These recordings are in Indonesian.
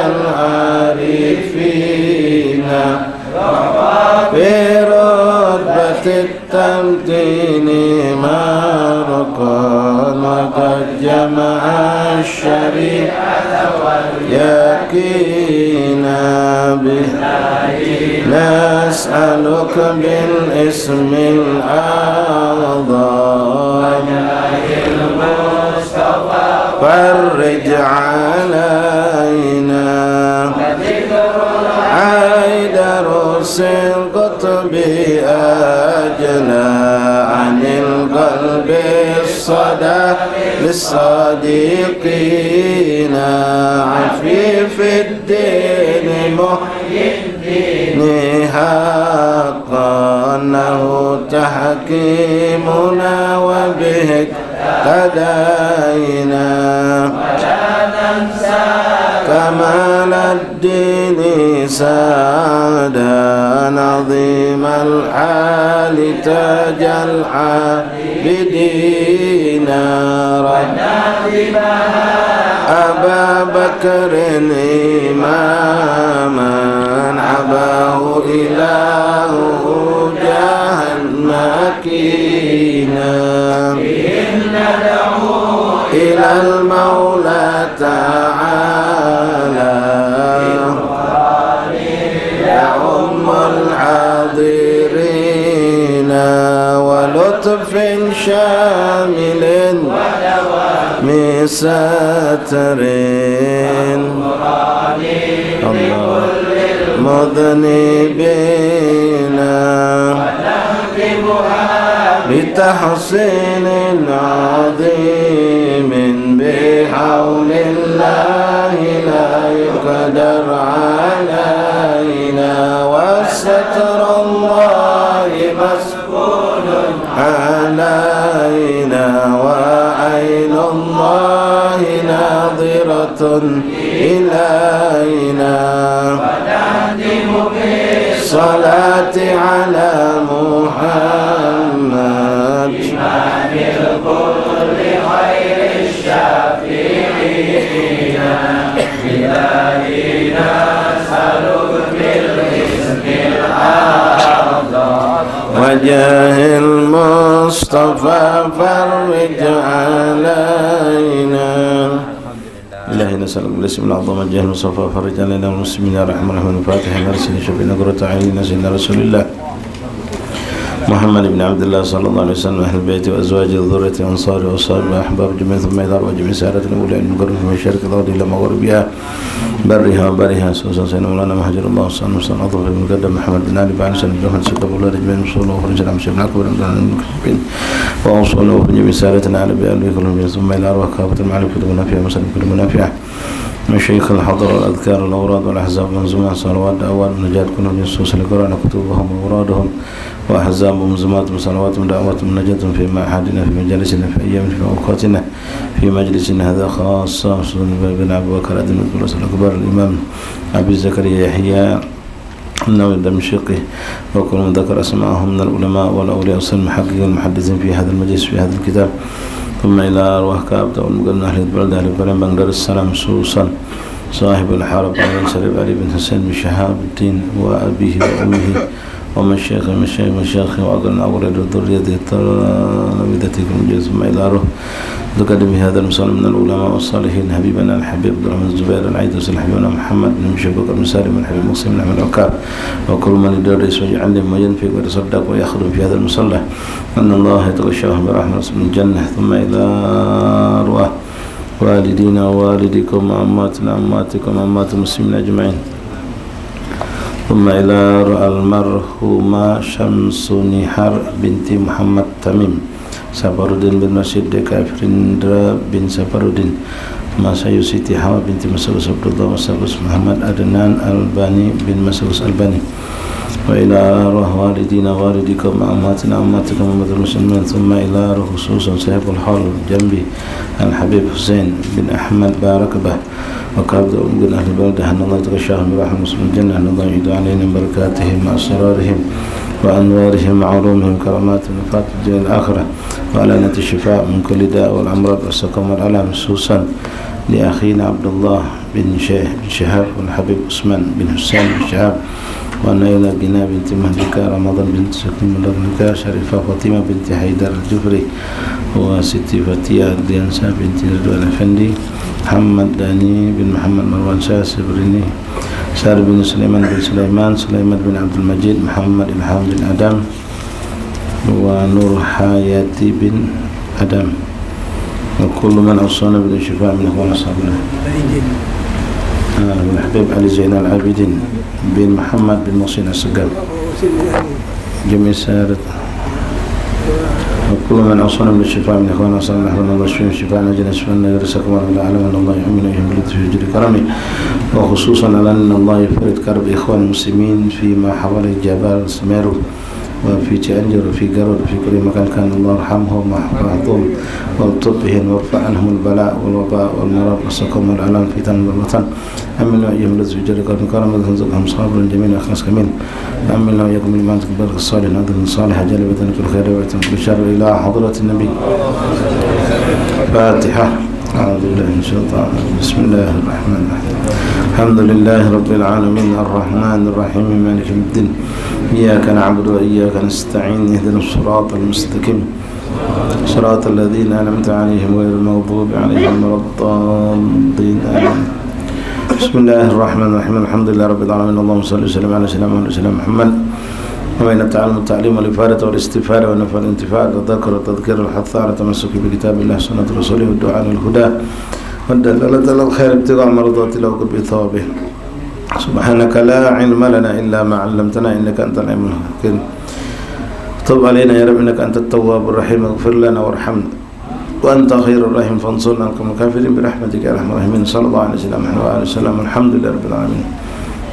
العارفين برتبة التمتين مرقا وقد جمع الشريعة يقينا به نسألك بالاسم الأعظم فرج علينا عيدروس القطب أجلى عن القلب الصدى للصادقين عفيف الدين محيي الدين حقا أنه تحكيمنا وبه اهتدينا كمال الدين سادا عظيم الحال تاج العابدين أبا بكر إماما عباه إلهه جاها مكينا إلى المولى تعالى يعم الحاضرين ولطف شامل مساتر مذنبين بتحسين عظيم بحول الله لا يقدر علينا والستر الله مسؤول علينا وعين الله ناظرة إلينا بالصلاة على محمد إمام الكل خير الشافعين إلهي نسألك بالاسم الأعظم وجاه المصطفى فرج علينا إلهي نسألك بالاسم الأعظم وجاه المصطفى فرج علينا والمسلمين يا رحمن الرحيم الفاتحة نرسل شفينا قرة عيننا سيدنا رسول الله محمد بن عبد الله صلى الله عليه وسلم أهل البيت وأزواجه وذريته وأنصاره وأصحابه وأحباب جميع ثم إدار وجميع سائرة الأولى من قرن من شرك الأرض إلى مغربها برها وبرها سوسا سيدنا مولانا مهجر الله صلى الله عليه وسلم أضف بن مقدم محمد بن علي بن سلم جمهد سيد أبو الله رجمين مصول وفرج عن شيخ أكبر من المكتبين وأوصل وفي جميع سائرتنا على بأهل كلهم ثم إلى أرواح كافة المعلم كل منافعة مسلم كل منافعة مشايخ الحضر والأذكار والأوراد والأحزاب منظومات صلوات دعوات نجاة كلهم جنسوس لقراء كتبهم وأورادهم وأحزاب ومنظومات وصلوات ودعوات نجاة في معهدنا في مجالسنا في أيامنا في أوقاتنا في مجلسنا هذا خاصة بن أبي بكر أدم الأكبر الإمام أبي زكريا يحيى النووي الدمشقي وكل من ذكر أسماءهم من العلماء والأولياء والمحققين والمحدثين في هذا المجلس في هذا الكتاب ثم إلى أرواح كابتة والمقرن أهل البلد أهل البلد بن دار السلام سوسا صاحب الحرب بن سليم علي بن حسين بن شهاب الدين وأبيه وأمه ومشايخ مشايخ وأقرن أولاد الذرية تلامذته المجلس ثم إلى أرواح ذكر بهذا المصالح من العلماء والصالحين حبيبنا الحبيب عبد الرحمن الزبير العيدوس حبيبنا محمد بن مشبك بن سالم الحبيب مسلم بن أحمد عكار وكل من يدرس ويعلم وينفق ويتصدق ويخدم في هذا المصلى أن الله يتغشاهم برحمة من الجنة ثم إلى أرواح والدينا ووالديكم وأماتنا وأماتكم وأمات المسلمين أجمعين ثم إلى المرحومة شمس نهار بنت محمد تميم Safarudin bin Masjid Dekafrindra bin Safarudin Masayu Siti Hawa binti Masalus Abdullah Masalus Muhammad Adnan Albani bin Masalus Albani wa ila arwah walidina walidikum ammatina ammatikum ummatul muslimin thumma ila arwah khususan sahibul hal jambi Al-Habib Hussein bin Ahmad Barakabah wa qabda bin ahli baldah Allah taghashahum bi rahmatin muslimin jannah Allah yudu alaihim barakatihim wa asrarihim وأنوارهم وعلومهم كرامات ونفات الدنيا الآخرة وعلانة الشفاء من كل داء والأمراض والسقم والألم خصوصا لأخينا عبد الله بن شهاب والحبيب عثمان بن حسين بن شهاب ونيلة بنا بنت مهلكة رمضان بنت سكن مدرنكة شريفة فاطمة بنت حيدر الجفري وستي فتية ديانسا بنت رضوان الأفندي محمد داني بن محمد مروان شاه سبريني سار بن سليمان بن سليمان بن عبد المجيد محمد إلهام بن آدم ونور حياتي بن آدم وكل من أوصانا بالشفاء من أخوان أصحابنا الحبيب علي زين العابدين بن محمد بن محسن السقال جميع سادة وكل من أوصانا بالشفاء من أخوان أصحابنا نحن نرشفين الشفاء نجنا شفاء نجرسكم على العالم أن الله يحمل ويهمل في جل كرمه وخصوصا على أن الله يفرد كرب إخوان المسلمين فيما حوالي جبال سميرو وفي تأنجر وفي قرر وفي كل مكان كان الله يرحمهم ويحفظهم والطب بهم ويرفع عنهم البلاء والوباء والمرض والسقم والآلام في تن والوطن أمن وإياهم الذي جل كرم ويرزقهم صابرا جميلا أخلاص كمين أمن وإياكم لمن تقبل الصالح نادر صالح جالبة كل خير ويتم كل شر إلى حضرة النبي فاتحة أعوذ بالله من الشيطان بسم الله الرحمن الرحيم الحمد لله رب العالمين الرحمن الرحيم مالك يوم الدين إياك نعبد وإياك نستعين اهدنا الصراط المستقيم صراط الذين أنعمت عليهم غير المغضوب عليهم ولا الضالين آمين بسم الله الرحمن الرحيم الحمد لله رب العالمين اللهم صل وسلم على سيدنا محمد وبين التعلم والتعليم والإفادة والاستفادة والنفع والانتفاع والذكر والتذكير والحث على التمسك بكتاب الله سنة رسوله والدعاء للهدى والدلالة على الخير ابتغاء مرضات الله وقرب ثوابه سبحانك لا علم لنا إلا ما علمتنا إنك أنت العليم الحكيم تب علينا يا رب إنك أنت التواب الرحيم اغفر لنا وارحمنا وأنت خير الرحيم فانصرنا على الكافرين برحمتك يا أرحم الراحمين صلى الله عليه وسلم وآله وسلم الحمد لله رب العالمين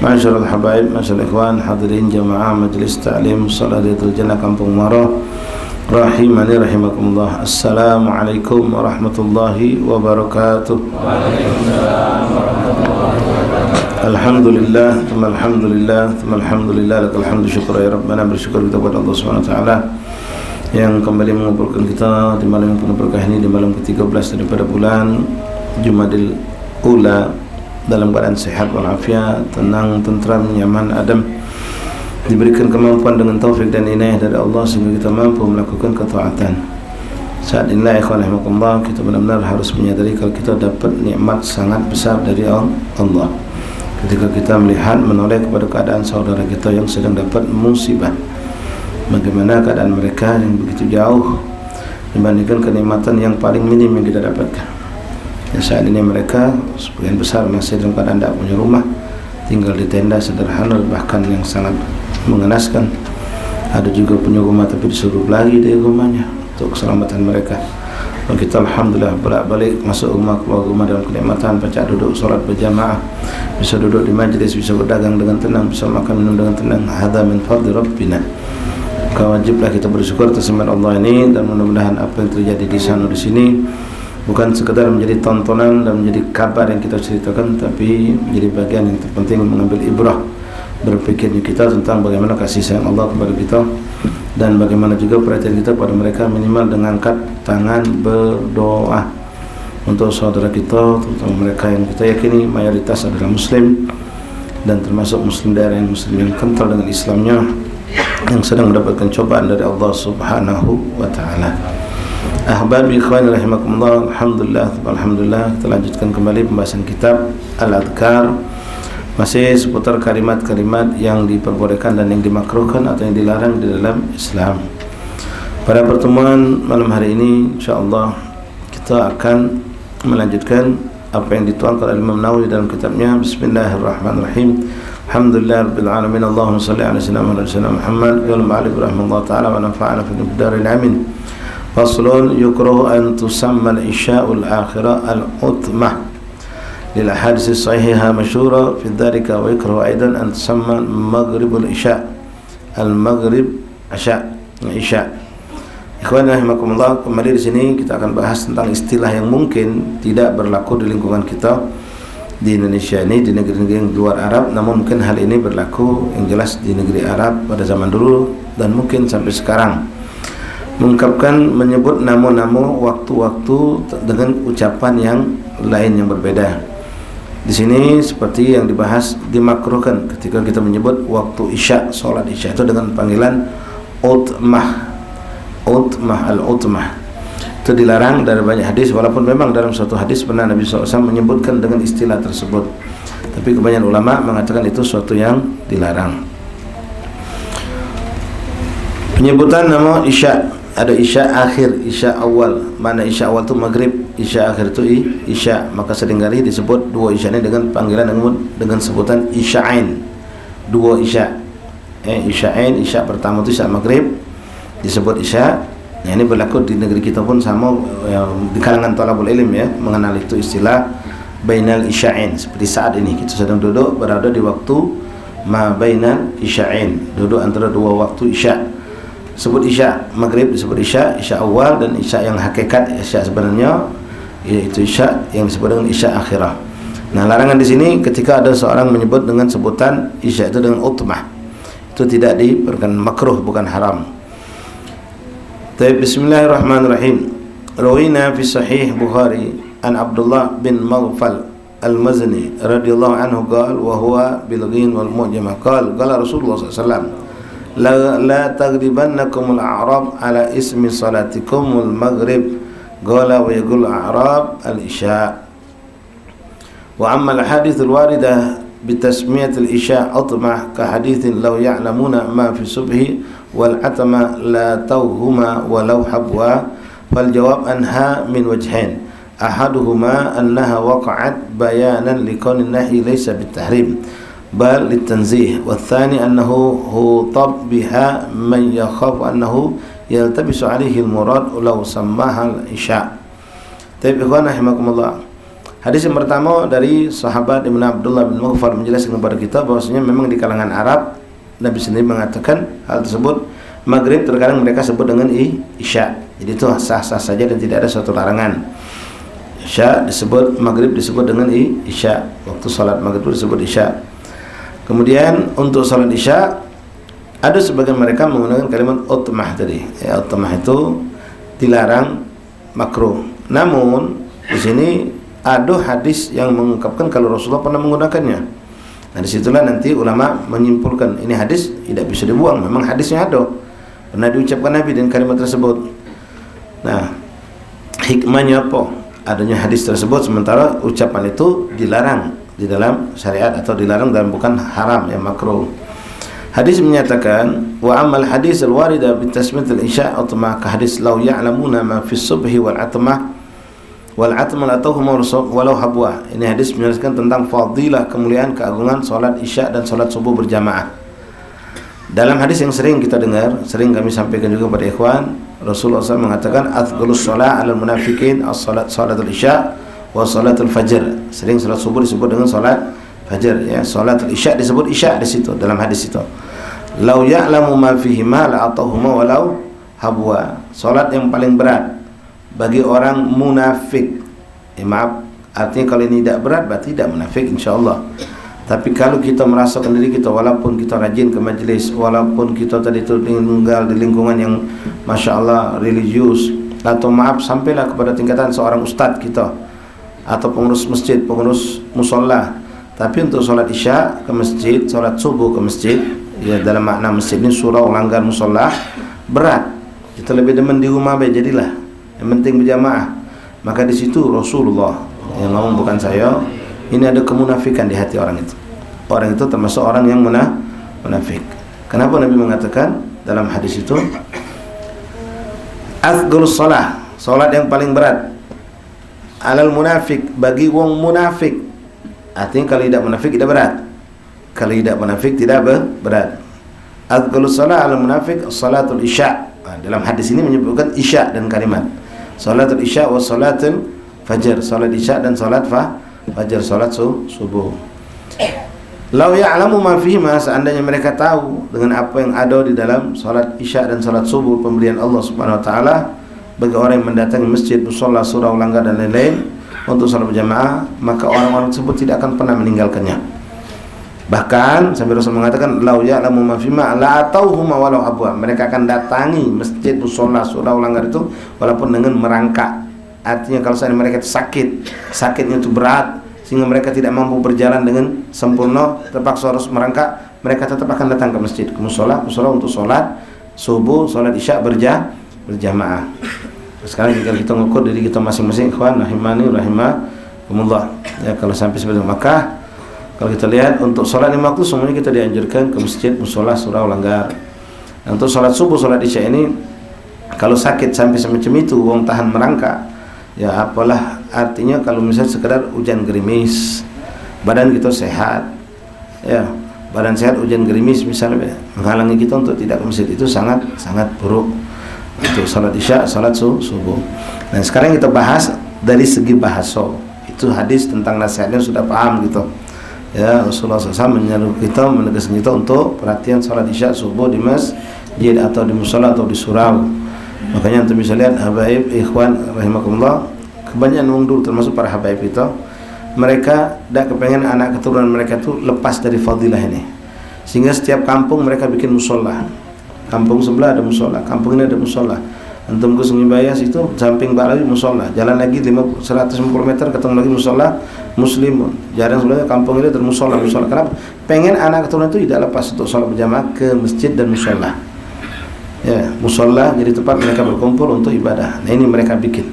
معاشر الحبايب معاشر الإخوان حاضرين جماعة مجلس تعليم صلاة الجنة كامبung Maro rahimani rahimakumullah. Assalamualaikum warahmatullahi wabarakatuh. Alhamdulillah, alhamdulillah, lakal hamdu syukur ya Rabbana, bersyukur kita kepada Allah Subhanahu wa taala yang kembali mengumpulkan kita di malam yang penuh berkah ini, di malam ke-13 daripada bulan Jumadil Ula, dalam keadaan sehat walafiat, tenang, tentram, nyaman, adem, diberikan kemampuan dengan taufik dan inayah dari Allah sehingga kita mampu melakukan ketaatan. Saat inilah ikhwan rahimakumullah, kita benar-benar harus menyadari kalau kita dapat nikmat sangat besar dari Allah. Ketika kita melihat menoleh kepada keadaan saudara kita yang sedang dapat musibah, bagaimana keadaan mereka yang begitu jauh dibandingkan kenikmatan yang paling minim yang kita dapatkan. Ya, saat ini mereka sebagian besar masih dalam keadaan tidak punya rumah, tinggal di tenda sederhana bahkan yang sangat mengenaskan. Ada juga punya rumah tapi disuruh lagi dari rumahnya untuk keselamatan mereka. Dan kita alhamdulillah bolak-balik masuk rumah, keluar rumah dalam kenikmatan, baca duduk solat berjamaah, bisa duduk di majlis, bisa berdagang dengan tenang, bisa makan minum dengan tenang. Hadza min fadli rabbina. Maka wajiblah kita bersyukur atas nikmat Allah ini, dan mudah-mudahan apa yang terjadi di sana di sini bukan sekadar menjadi tontonan dan menjadi kabar yang kita ceritakan, tapi menjadi bagian yang terpenting mengambil ibrah, berpikirnya kita tentang bagaimana kasih sayang Allah kepada kita dan bagaimana juga perhatian kita pada mereka, minimal dengan angkat tangan berdoa untuk saudara kita, terutama mereka yang kita yakini mayoritas adalah muslim dan termasuk muslim daerah yang muslim yang kental dengan Islamnya, yang sedang mendapatkan cobaan dari Allah Subhanahu wa taala. Ahbabi ikhwani rahimakumullah, alhamdulillah kita lanjutkan kembali pembahasan kitab Al-Adhkar, masih seputar kalimat-kalimat yang diperbolehkan dan yang dimakruhkan atau yang dilarang di dalam Islam. Pada pertemuan malam hari ini insyaallah kita akan melanjutkan apa yang dituangkan oleh Imam Nawawi dalam kitabnya Bismillahirrahmanirrahim. Alhamdulillahirabbil alamin, Allahumma shalli ala sayyidina Muhammad wa ala ali rahimahullah taala wa nafa'ana fil daril amin. Faslun yukrahu an tusamma al-isya'ul akhirah al-utmah lil ahadits sahihah masyhura fi dzalika, wa yukrahu aidan an tusamma maghribul isya' al-maghrib isya'. Ikhwan rahimakumullah, kembali di sini kita akan bahas tentang istilah yang mungkin tidak berlaku di lingkungan kita di Indonesia ini, di negeri-negeri yang di luar Arab, namun mungkin hal ini berlaku yang jelas di negeri Arab pada zaman dulu dan mungkin sampai sekarang. menyebut nama-nama waktu-waktu dengan ucapan yang lain yang berbeda. Di sini seperti yang dibahas, dimakruhkan ketika kita menyebut waktu isya, solat isya itu dengan panggilan utmah, al-utmah. Itu dilarang dari banyak hadis, walaupun memang dalam suatu hadis pernah Nabi SAW menyebutkan dengan istilah tersebut, tapi kebanyakan ulama mengatakan itu suatu yang dilarang. Penyebutan nama isya, ada isya akhir, isya awal. Mana isya awal itu maghrib, isya akhir itu isya. Maka seringkali disebut dua isya ini dengan panggilan dengan sebutan isya'ain, dua isya. Isya'ain, isya pertama itu isya maghrib disebut isya. Nah, ini berlaku di negeri kita pun sama, di kalangan thalabul ilm ya, mengenal itu istilah bainal isya'ain. Seperti saat ini kita sedang duduk berada di waktu ma bainal isya'ain, duduk antara dua waktu isya. Sebut isya maghrib disebut isya, isya awal, dan isya yang hakikat isya sebenarnya yaitu isya yang disebut dengan isya akhirah. Nah, larangan di sini ketika ada seorang menyebut dengan sebutan isya itu dengan utmah, itu tidak diperkenankan, makruh bukan haram. Bismillahirrahmanirrahim. Rawina fi sahih Bukhari an Abdullah bin Maghfal al-Mazni radhiyallahu anhu qala wa huwa bil ghin wal mu'jamah qala Rasulullah sallallahu alaihi wasallam la taghribannakumul a'rab ala ismi salatikumul maghrib qala wa yaqul a'rab al-isya. Wa amma al-hadith al-warida bitasmiyat al-isya atmah ka hadithin law ya'lamuna ma fi subhi wal atama la tawhuma walau habwa, fal jawab anha min wajhain, ahaduhuma annaha waqa'at bayanan liqaulin nahi laysa bitahrim bal litanzih, wal thani annahu hutab biha man yakhaf annahu yaltabisu alaihi al-murad law sammaha al-isya. Tapi ikhwan rahimakumullah, hadis yang pertama dari sahabat Ibnu Abdullah bin Maghfal menjelaskan kepada kita bahwasanya memang di kalangan Arab Nabi sendiri mengatakan hal tersebut. Maghrib terkadang mereka sebut dengan isya, jadi itu sah-sah saja dan tidak ada suatu larangan. Isya disebut, maghrib disebut dengan isya, waktu salat maghrib disebut isya. Kemudian untuk salat isya ada sebagian mereka menggunakan kalimat utmah tadi. Ya, utmah itu dilarang, makruh. Namun di sini ada hadis yang mengungkapkan kalau Rasulullah pernah menggunakannya. Nah, disitulah nanti ulama menyimpulkan ini hadis tidak bisa dibuang, memang hadisnya ada, pernah diucapkan Nabi dengan kalimat tersebut. Nah, hikmahnya apa adanya hadis tersebut sementara ucapan itu dilarang di dalam syariat atau dilarang dalam bukan haram, yang makruh. Hadis menyatakan wa amal hadis al-warida bi tasmiyat al-isya atma ka hadis law ya'lamuna ma fi subhi wal atmah wal atmal atauhum walau habwa. Ini hadis menjelaskan tentang fadilah, kemuliaan, keagungan salat isya dan salat subuh berjamaah. Dalam hadis yang sering kita dengar, sering kami sampaikan juga pada ikhwan, Rasulullah SAW mengatakan afdhalus shalah 'alal munafiqin salatul isya wa salatul fajr. Sering salat subuh disebut dengan salat fajar, ya. Salatul isya disebut isya di situ dalam hadis itu. Lau ya'lamu ma fihi ma la'atahuma walau habwa. Salat yang paling berat bagi orang munafik. Maaf, artinya kalau ini tidak berat berarti tidak munafik insyaallah. Tapi kalau kita merasakan diri kita, walaupun kita rajin ke majlis, walaupun kita tadi itu tinggal di lingkungan yang masya Allah religius, atau maaf sampailah kepada tingkatan seorang ustadz kita atau pengurus masjid, pengurus musola, tapi untuk sholat isya ke masjid, sholat subuh ke masjid, ya dalam makna masjid ini surau langgar musola, berat. Kita lebih demen di rumah baik, jadilah yang penting berjamaah. Maka di situ Rasulullah yang ngomong, bukan saya. Ini ada kemunafikan di hati orang itu. Orang itu termasuk orang yang munafik. Kenapa Nabi mengatakan dalam hadis itu afdhalus shalah, salat yang paling berat, alal munafik, bagi wong munafik. Artinya kalau tidak munafik tidak berat. Kalau tidak munafik tidak berat. Afdhalus shalah alal munafik salatul isya. Nah, dalam hadis ini menyebutkan isya dan kalimat salatul isya wa salatul fajar, salat isya dan salat fajar, salat subuh. Lau ya'lamu ma fihi ma, seandainya mereka tahu dengan apa yang ada di dalam salat isya dan salat subuh, pemberian Allah Subhanahu wa taala bagi orang yang mendatangi masjid, musholla, surau, langgar dan lain-lain untuk salat berjamaah, maka orang-orang tersebut tidak akan pernah meninggalkannya. Bahkan sampai Rasul mengatakan lau ya'lamu ma fima la atauhuma walau abwa. Mereka akan datangi masjid, mushola, surau langgar itu walaupun dengan merangkak. Artinya kalau seandainya mereka itu sakitnya itu berat sehingga mereka tidak mampu berjalan dengan sempurna, terpaksa harus merangkak, mereka tetap akan datang ke masjid, ke mushola untuk sholat subuh, sholat isya berjamaah. Sekarang jika kita ngukur diri kita masing-masing, ikhwan rahimani rahimakumullah, ya, kalau sampai seperti itu, maka kalau kita lihat untuk sholat 5 waktu semuanya kita dianjurkan ke masjid, mushola, surau, langgar. Nah, untuk sholat subuh, sholat isya ini kalau sakit sampai semacam itu, wong tahan merangkak, ya apalah artinya kalau misalnya sekedar hujan gerimis, badan kita sehat, ya badan sehat, hujan gerimis misalnya menghalangi kita untuk tidak ke masjid, itu sangat buruk untuk sholat isya, sholat subuh. Nah sekarang kita bahas dari segi bahasa, itu hadis tentang nasihatnya sudah paham gitu. Ya Rasulullah SAW menegaskan kita untuk perhatian sholat isya subuh di masjid atau di mushola atau di surau. Makanya untuk bisa lihat habaib ikhwan rahimakumullah, kebanyakan wong dulu termasuk para habaib itu, mereka tidak kepengen anak keturunan mereka itu lepas dari fadilah ini, sehingga setiap kampung mereka bikin mushola. Kampung sebelah ada mushola, kampung ini ada mushola. Antum ke Sungai Bayas itu samping Balawi mushola, jalan lagi 150 meter ketemu lagi mushola Muslimun. Jarang sebenarnya kampung ini ada mushola. Kenapa? Pengen anak keturunan itu tidak lepas untuk sholat berjamaah ke masjid dan mushola. Ya, mushola jadi tempat mereka berkumpul untuk ibadah. Nah ini mereka bikin.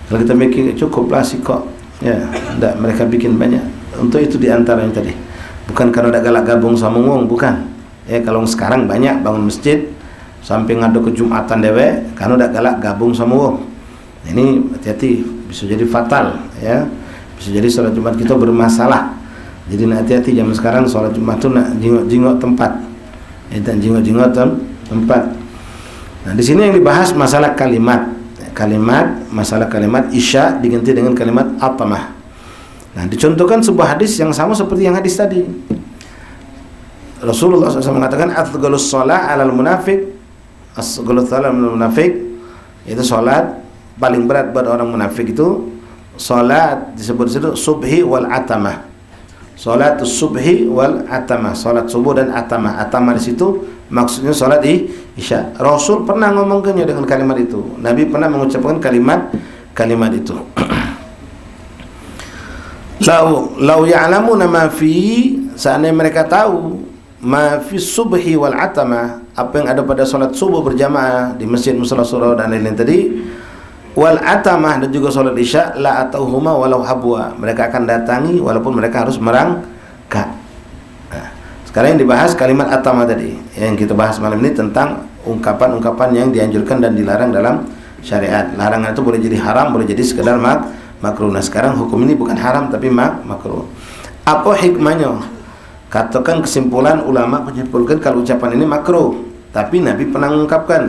Kalau kita bikin cukuplah sih kok. Ya, tidak, mereka bikin banyak. Untuk itu diantaranya tadi. Bukan karena ada galak gabung sama wong, bukan. Ya kalau sekarang banyak bangun masjid samping ada kejumatan dewe, karena udah galak gabung sama wong. Ini hati-hati, bisa jadi fatal, ya. Bisa jadi sholat Jumat kita bermasalah. Jadi hati-hati zaman sekarang sholat Jumat itu nak jingok tempat, dan jingok tempat. Nah di sini yang dibahas masalah masalah kalimat isya diganti dengan kalimat atamah. Nah dicontohkan sebuah hadis yang sama seperti yang hadis tadi. Rasulullah SAW mengatakan athgalus shalah alal munafik, as-galus shalah alal munafik, itu salat paling berat buat orang munafik itu salat disebut situ subhi wal atamah. Salat subhi wal atamah, salat subuh dan atamah. Atamah di situ maksudnya salat isya. Rasul pernah ngomongkannya dengan kalimat itu. Nabi pernah mengucapkan kalimat itu. Lau ya'lamuna ma fi, seandainya mereka tahu ma fi subhi wal atamah, apa yang ada pada salat subuh berjamaah di masjid, mushola, surau dan lain-lain tadi, wal atamah dan juga salat isya, la atauhuma walau habwa, mereka akan datangi walaupun mereka harus merangkak. Nah, sekarang yang dibahas kalimat atamah tadi, yang kita bahas malam ini tentang ungkapan-ungkapan yang dianjurkan dan dilarang dalam syariat. Larangan itu boleh jadi haram, boleh jadi sekedar makruh. Nah sekarang hukum ini bukan haram tapi makruh. Apa hikmahnya? Katakan kesimpulan ulama menyimpulkan kalau ucapan ini makruh, tapi Nabi pernah mengungkapkan.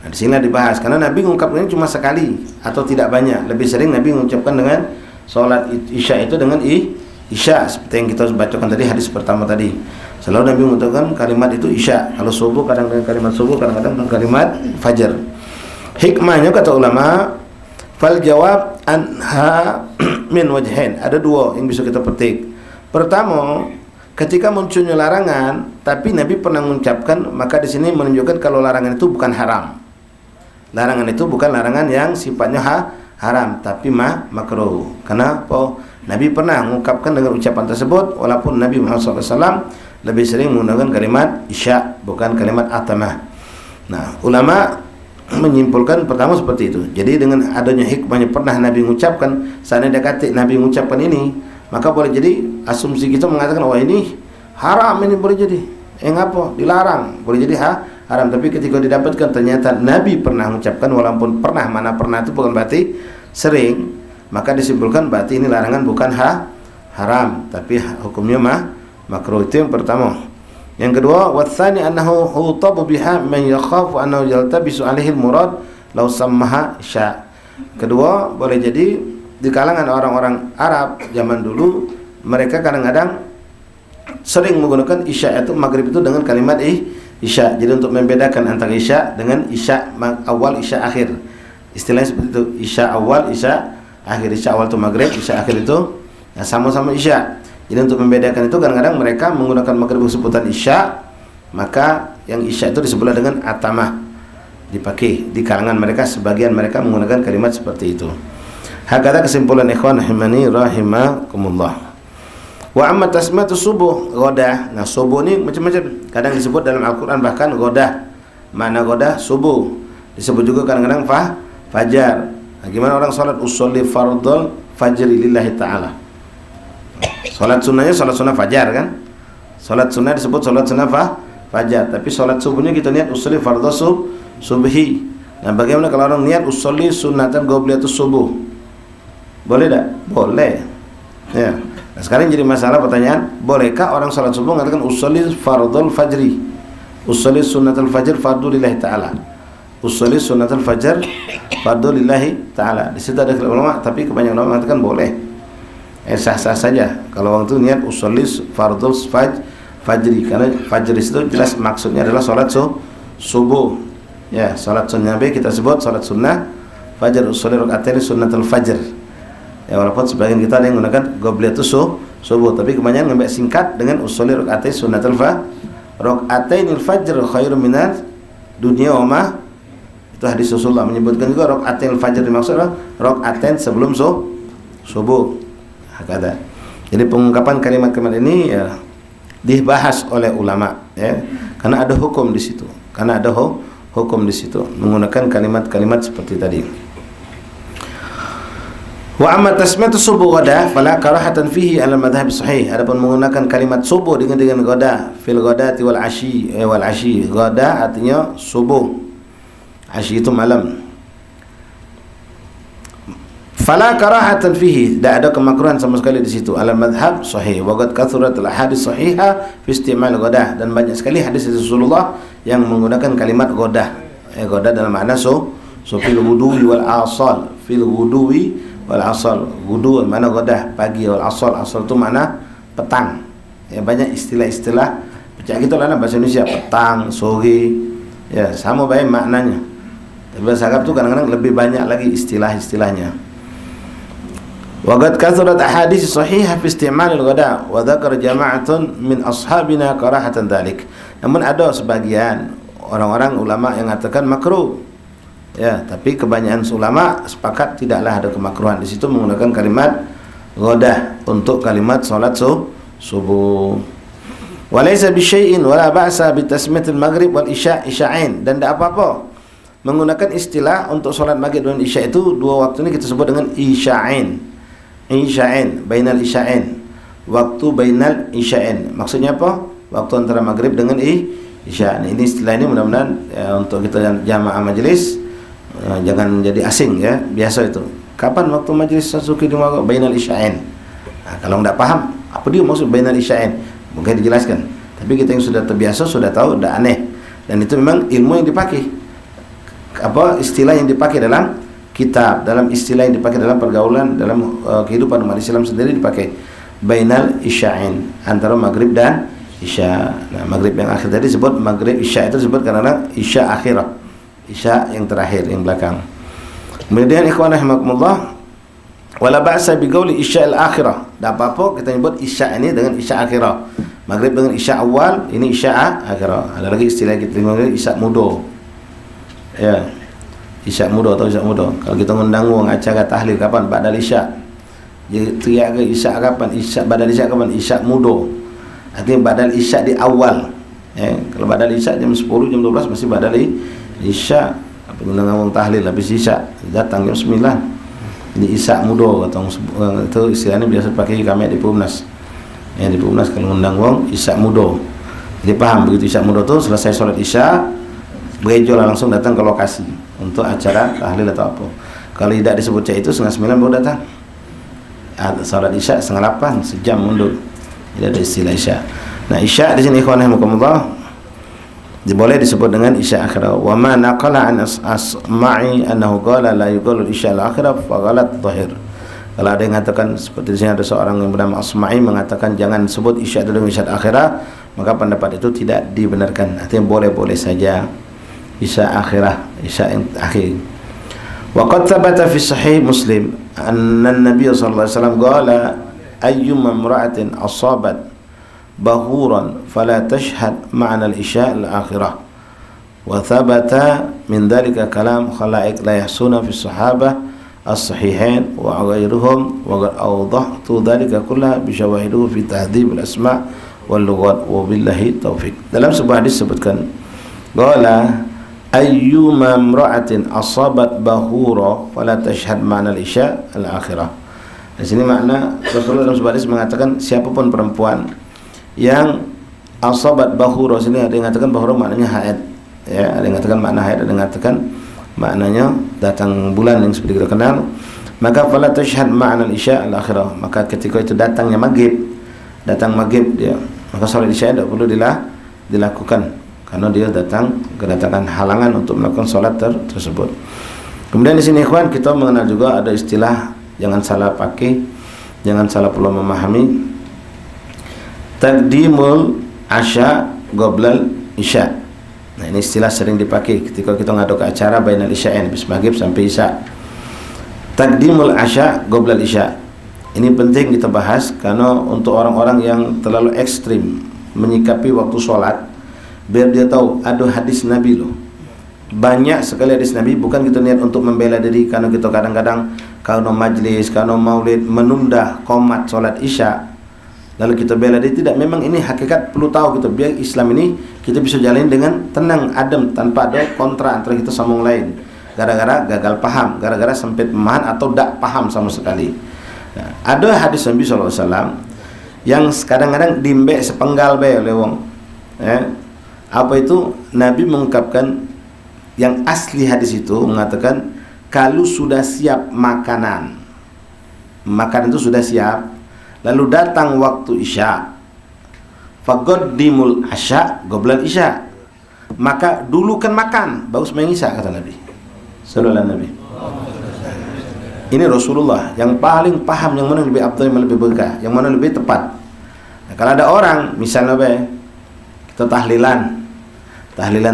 Nah, di sini dibahas karena Nabi mengungkapkan ini cuma sekali atau tidak banyak. Lebih sering Nabi mengucapkan dengan sholat isya itu dengan isya, seperti yang kita bacakan tadi hadis pertama tadi. Selalu Nabi mengucapkan kalimat itu isya. Kalau subuh kadang dengan kalimat subuh, kadang-kadang dengan kalimat fajar. Hikmahnya kata ulama, fal jawab anha min wajhain. Ada dua yang bisa kita petik. Pertama, ketika munculnya larangan, tapi Nabi pernah mengucapkan, maka di sini menunjukkan kalau larangan itu bukan haram. Larangan itu bukan larangan yang sifatnya haram, tapi makruh. Kenapa? Nabi pernah mengungkapkan dengan ucapan tersebut, walaupun Nabi Muhammad SAW lebih sering menggunakan kalimat isya, bukan kalimat atamah. Nah, ulama menyimpulkan pertama seperti itu. Jadi dengan adanya hikmahnya pernah Nabi mengucapkan, seandainya kata Nabi mengucapkan ini, maka boleh jadi asumsi kita mengatakan wah ini haram, ini boleh jadi ngapa dilarang, boleh jadi haram. Tapi ketika didapatkan ternyata Nabi pernah mengucapkan, walaupun pernah itu bukan berarti sering, maka disimpulkan berarti ini larangan bukan haram tapi hukumnya makruh. Itu yang pertama. Yang kedua, watsani annahu hutabu biha man yakhafu annahu yaltabisu alaihi al-murad law sammaha isya. Kedua, boleh jadi di kalangan orang-orang Arab zaman dulu, mereka kadang-kadang sering menggunakan isya itu maghrib itu dengan kalimat isya. Jadi untuk membedakan antara isya dengan isya awal, isya akhir. Istilahnya seperti itu, isya awal, isya akhir. Isya awal itu maghrib, isya akhir itu sama-sama isya. Jadi untuk membedakan itu kadang-kadang mereka menggunakan maghrib sebutan isya, maka yang isya itu disebutlah dengan atamah, dipakai di kalangan mereka, sebagian mereka menggunakan kalimat seperti itu. Hakata kesimpulan ikhwan rahimani rahimakumullah. Wa amma tasmiyatu subuh ghadah. Nah, subuh ini macam-macam. Kadang disebut dalam Al-Qur'an bahkan ghadah. Mana ghadah? Subuh. Disebut juga kadang-kadang fajar. Nah, gimana orang salat usolli fardhul fajri lillahi ta'ala. Salat sunnahnya salat sunnah fajar kan? Salat sunnah disebut salat sunnah fajar. Tapi salat subuhnya kita niat usolli fardhu subhi. Nah, bagaimana kalau orang niat usolli sunnatan qobliyatus subuh? Boleh tak? Boleh. Ya. Nah, sekarang jadi masalah pertanyaan, bolehkah orang salat subuh mengatakan usolli fardhul fajri? Usolli sunnatul fajr fardhu lillahi ta'ala. Usolli sunnatul fajr fardhu lillahi ta'ala. Di situ ada ulama, tapi kebanyakan ulama mengatakan boleh. Sah-sah saja kalau orang itu niat usolli fardhu fajri, karena fajr itu jelas maksudnya adalah salat subuh. Ya, salat sunnah kita sebut salat sunnah fajar, usolli rakaatain sunnatul fajr. Ya, walaupun sebagian kita ada yang menggunakan qobliyatus subuh, tapi kebanyakan ngambil singkat dengan usolli rakaatain sunnatul rakaatinil fajr khairum minar dunya wa ma. Itu hadis Rasulullah menyebutkan juga rakaatinil fajr dimaksud adalah rakaatain sebelum subuh. Hakada. Jadi pengungkapan kalimat-kalimat ini ya dibahas oleh ulama ya, karena ada hukum di situ. Karena ada hukum di situ menggunakan kalimat-kalimat seperti tadi. Wa amma tasmiyatu subuh ghadah fala karahatan fihi ala madhhab sahih. Adapun menggunakan kalimat subuh dengan ghadah fil ghadati wal ashi ghadah artinya subuh, ashi itu malam. Fala karahatan fihi, tidak ada kemakruhan sama sekali di situ. Ala madhhab sahih. Wa qad kathurat al hadis sahihah fi istimal ghadah, dan banyak sekali hadis Rasulullah yang menggunakan kalimat ghadah. Ghadah dalam makna fil wudu'i wal asal, fil wudu'i wal asal. Wudu mana ghadah pagi, wal asal itu mana petang. Ya, banyak istilah-istilah pecah gitu lah bahasa Indonesia, petang, sore. Ya, sama baik maknanya. Tapi bahasa Arab tu kadang-kadang lebih banyak lagi istilah-istilahnya. Wa qad kathurat ahadits sahihah fi istimal al-ghada wa dzakara jama'atun min ashabina karahatan dzalik. Namun ada sebagian orang-orang ulama yang mengatakan makruh. Ya, tapi kebanyakan ulama sepakat tidaklah ada kemakruhan di situ menggunakan kalimat ghadah untuk kalimat salat subuh. Walaysa bi syai'in wala ba'sa bi tasmiyatil maghrib wal isya'in, dan tidak apa-apa menggunakan istilah untuk salat maghrib dan isya itu dua waktu ini kita sebut dengan isya'in. Isya'in, bainal isya'in, waktu bainal isya'in. Maksudnya apa? Waktu antara maghrib dengan isya. Ini istilah ini mudah-mudahan untuk kita jamaah majelis jangan jadi asing ya, biasa itu. Kapan waktu majelis sasuki di maghrib bainal isya'in? Nah, kalau tidak paham apa dia maksud bainal isya'in, mungkin dijelaskan. Tapi kita yang sudah terbiasa sudah tahu, tidak aneh. Dan itu memang ilmu yang dipakai. Apa istilah yang dipakai dalam kitab, dalam istilah yang dipakai dalam pergaulan, dalam kehidupan umat Islam sendiri dipakai bainal isya'in, antara maghrib dan isya. Nah, maghrib yang akhir tadi disebut maghrib, isya itu disebut karena isya akhirah, isya yang terakhir, yang belakang. Kemudian ikhwan rahimakumullah, wala ba'sa bi qauli isya al-akhirah. Tak apa-apa kita nyebut isya ini dengan isya akhirah. Maghrib dengan isya awal, ini isya akhirah. Ada lagi istilah kita panggil isya mudo. Ya. Isya mudo atau isya mudo. Kalau kita ngundang wong acara tahlil kapan? Ba'dal isya. Jadi teriak ke isya kapan? Isya ba'dal isya kapan? Isya mudo. Artinya ba'dal isya di awal. Kalau ba'dal isya jam 10, jam 12 masih ba'dal isya. Apa ngundang wong tahlil habis isya datang jam 9. Ini isya mudo atau itu istilahnya biasa pakai kami di Pumnas. Di Pumnas kalau ngundang wong isya mudo. Jadi paham begitu isya mudo tu selesai sholat isya berejo langsung datang ke lokasi untuk acara tahlil atau apa. Kalau tidak disebut itu 8:30 baru datang. Salat isya 7:30, sejam mundur. Tidak ada istilah isya. Nah, isya di sini ikhwan rahimakumullah boleh disebut dengan isya akhirah. Wa ma naqala an asma'i annahu qala la yuqalu isya al-akhirah fa ghalat dhahir. Kalau ada yang mengatakan seperti di sini ada seorang yang bernama Asma'i mengatakan jangan sebut isya itu dengan isya akhirah, maka pendapat itu tidak dibenarkan. Artinya boleh-boleh saja isya akhirah, isya yang akhir. Wa qad thabata fi sahih Muslim anna an-nabiy sallallahu alaihi wasallam qala ayyuma imra'atin asabat bahuran fala tashhad ma'na al-isya' al-akhirah. Wa thabata min dhalika kalam khalaiq la yahsuna fi sahabah as-sahihain wa ghairuhum wa qad awdahtu dhalika kullaha bi syawahidihi fi tahdhib al-asma' wal lughat wa billahi taufiq. Dalam sebuah hadis sebutkan qala ayyuma imra'atin asabat bahura fala tashhad ma'na al-isya' al-akhirah. Di sini makna Rasulullah dalam sebuah hadis mengatakan siapapun perempuan yang asabat bahura, sini ada yang mengatakan bahura maknanya haid, ya, ada yang mengatakan makna haid, ada yang mengatakan maknanya datang bulan yang seperti kita kenal, maka fala tashhad ma'na al-isya' al-akhirah, maka ketika itu datang maghrib dia, maka salat isya tidak perlu dilakukan karena dia kedatangan halangan untuk melakukan salat tersebut. Kemudian di sini ikhwan, kita mengenal juga ada istilah, jangan salah pakai, jangan salah pula memahami, taqdimul asya qoblal isya. Nah, ini istilah sering dipakai ketika kita ngadu ke acara bainal isya'in, habis maghrib sampai isya. Taqdimul asya qoblal isya. Ini penting kita bahas karena untuk orang-orang yang terlalu ekstrim menyikapi waktu sholat, biar dia tahu ada hadis Nabi loh. Banyak sekali hadis Nabi, bukan kita niat untuk membela diri karena kita kadang-kadang kalau majlis, kalau maulid menunda qomat sholat isya lalu kita bela diri, tidak. Memang ini hakikat perlu tahu kita, biar Islam ini kita bisa jalani dengan tenang, adem, tanpa ada kontra antara kita sama yang lain gara-gara gagal paham, gara-gara sempit pemahaman atau tak paham sama sekali. Nah, ada hadis Nabi SAW yang kadang-kadang dimbek sepenggal be oleh wong, apa itu? Nabi mengungkapkan yang asli hadis itu mengatakan kalau sudah siap makanan itu sudah siap, lalu datang waktu isya, faqaddimul asya qoblal isya, maka dulukan makan baru sembahyang isya, kata Nabi sallallahu alaihi Nabi. Ini Rasulullah yang paling paham yang mana lebih afdal, yang mana lebih berkah, yang mana lebih tepat. Nah, kalau ada orang misalnya kita tahlilan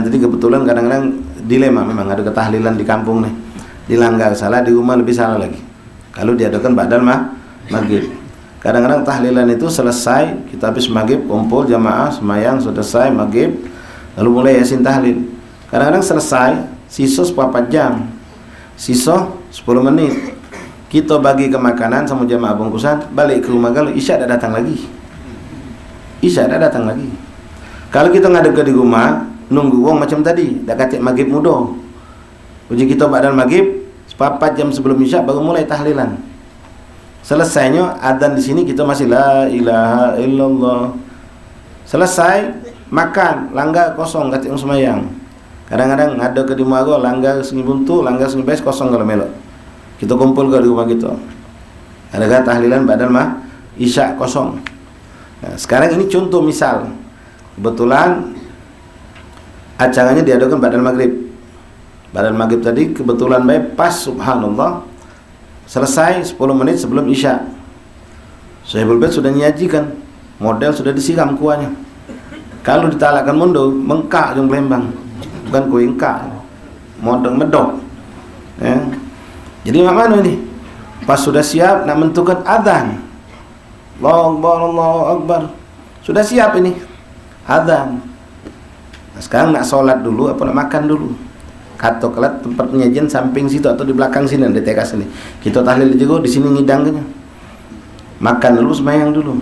tadi kebetulan kadang-kadang dilema, memang ada ketahlilan di kampung nih, dilanggar salah, di rumah lebih salah lagi kalau diadakan ba'dal maghrib. Kadang-kadang tahlilan itu selesai, kita habis maghrib kumpul jamaah semayang selesai maghrib, lalu mulai yasin tahlil. Kadang-kadang selesai sisa 4 jam, sisa 10 menit, kita bagi ke makanan sama jamaah bungkusan, balik ke rumah, kalau isya dah datang lagi. Kalau kita ngadep ke di rumah nunggu wong macam tadi, dah katik maghrib muda, uji kita ba'dal maghrib 4 jam sebelum isya baru mulai tahlilan. Selesainya adzan di sini kita masih la ilaha illallah. Selesai makan, langgar kosong katik semayang. Kadang-kadang ada ke di Muaro, langgar sengi buntu, langgar sengi bes kosong kalau melok. Kita kumpul ke di rumah kita. Ada tahlilan ba'dal isya kosong. Nah, sekarang ini contoh misal, kebetulan acaranya diadakan ba'dal maghrib. Ba'dal maghrib tadi kebetulan baik pas, subhanallah, selesai 10 menit sebelum isya. Sahibul Bait sudah nyajikan, model sudah disiram kuahnya. Kalau ditalakkan mundur, mengkak yang Palembang, bukan kue engkak, model medok. Jadi mana ini? Pas sudah siap nak menentukan adzan, Allahu Akbar, sudah siap ini adzan. Nah, sekarang nak sholat dulu apa nak makan dulu? Kata kelat tempat penyajian samping situ atau di belakang sini, di tekas sini. Kita tahlil juga di sini ngidangnya. Makan dulu, sembahyang dulu.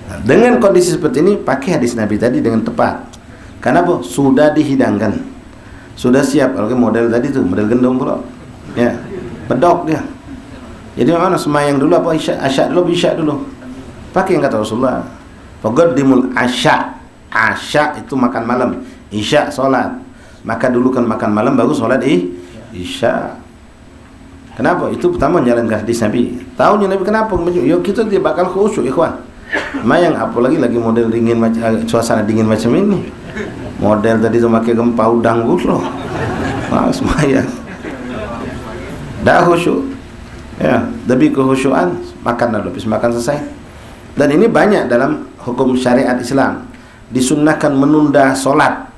Nah, dengan kondisi seperti ini pakai hadis Nabi tadi dengan tepat. Karena apa? Sudah dihidangkan, sudah siap. Kalau model tadi tuh model gendong pula, ya bedok dia. Jadi mana sembahyang dulu apa isya dulu, isya dulu. Pakai yang kata Rasulullah. Faqaddimul asya. Asya itu makan malam, isya salat. Maka dulu kan makan malam baru sholat isya. Kenapa? Itu pertama menjalankan hadis Nabi. Tahunya Nabi kenapa? Ya kita dia bakal khusyuk ikhwan. Mayang apalagi lagi model dingin, suasana dingin macam ini. Model tadi tu pakai gempa udang loh. Semayang. Dah khusyuk. Ya, lebih kehusyuan makan dulu, habis makan selesai. Dan ini banyak dalam hukum syariat Islam. Disunnahkan menunda solat.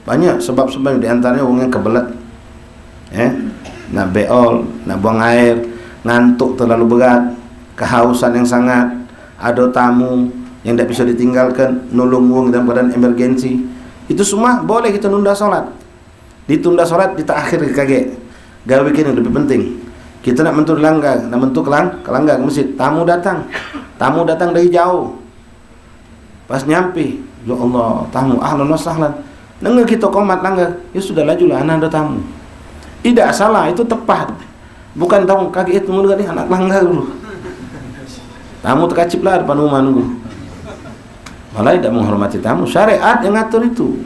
Banyak sebab-sebab, di antaranya orang yang kebelet, nak beol, nak buang air, ngantuk terlalu berat, kehausan yang sangat, ada tamu yang tidak bisa ditinggalkan, nulung wong dalam keadaan emergensi, itu semua boleh kita nunda sholat. Ditunda sholat, ditakhir kaget. Gawe kini lebih penting. Kita nak mentur langgang, nak mentur kelanggang ke masjid, tamu datang dari jauh. Pas nyampe, ya Allah, tamu ahlan wa sahlan. Nengah kita komat langgang, ya sudah lajulah, anak ada tamu. Tidak salah, itu tepat. Bukan tamu kaget tunggu nih anak langgang dulu. Tamu terkacip lah depan rumah nunggu. Malah tidak menghormati tamu. Syariat yang ngatur itu.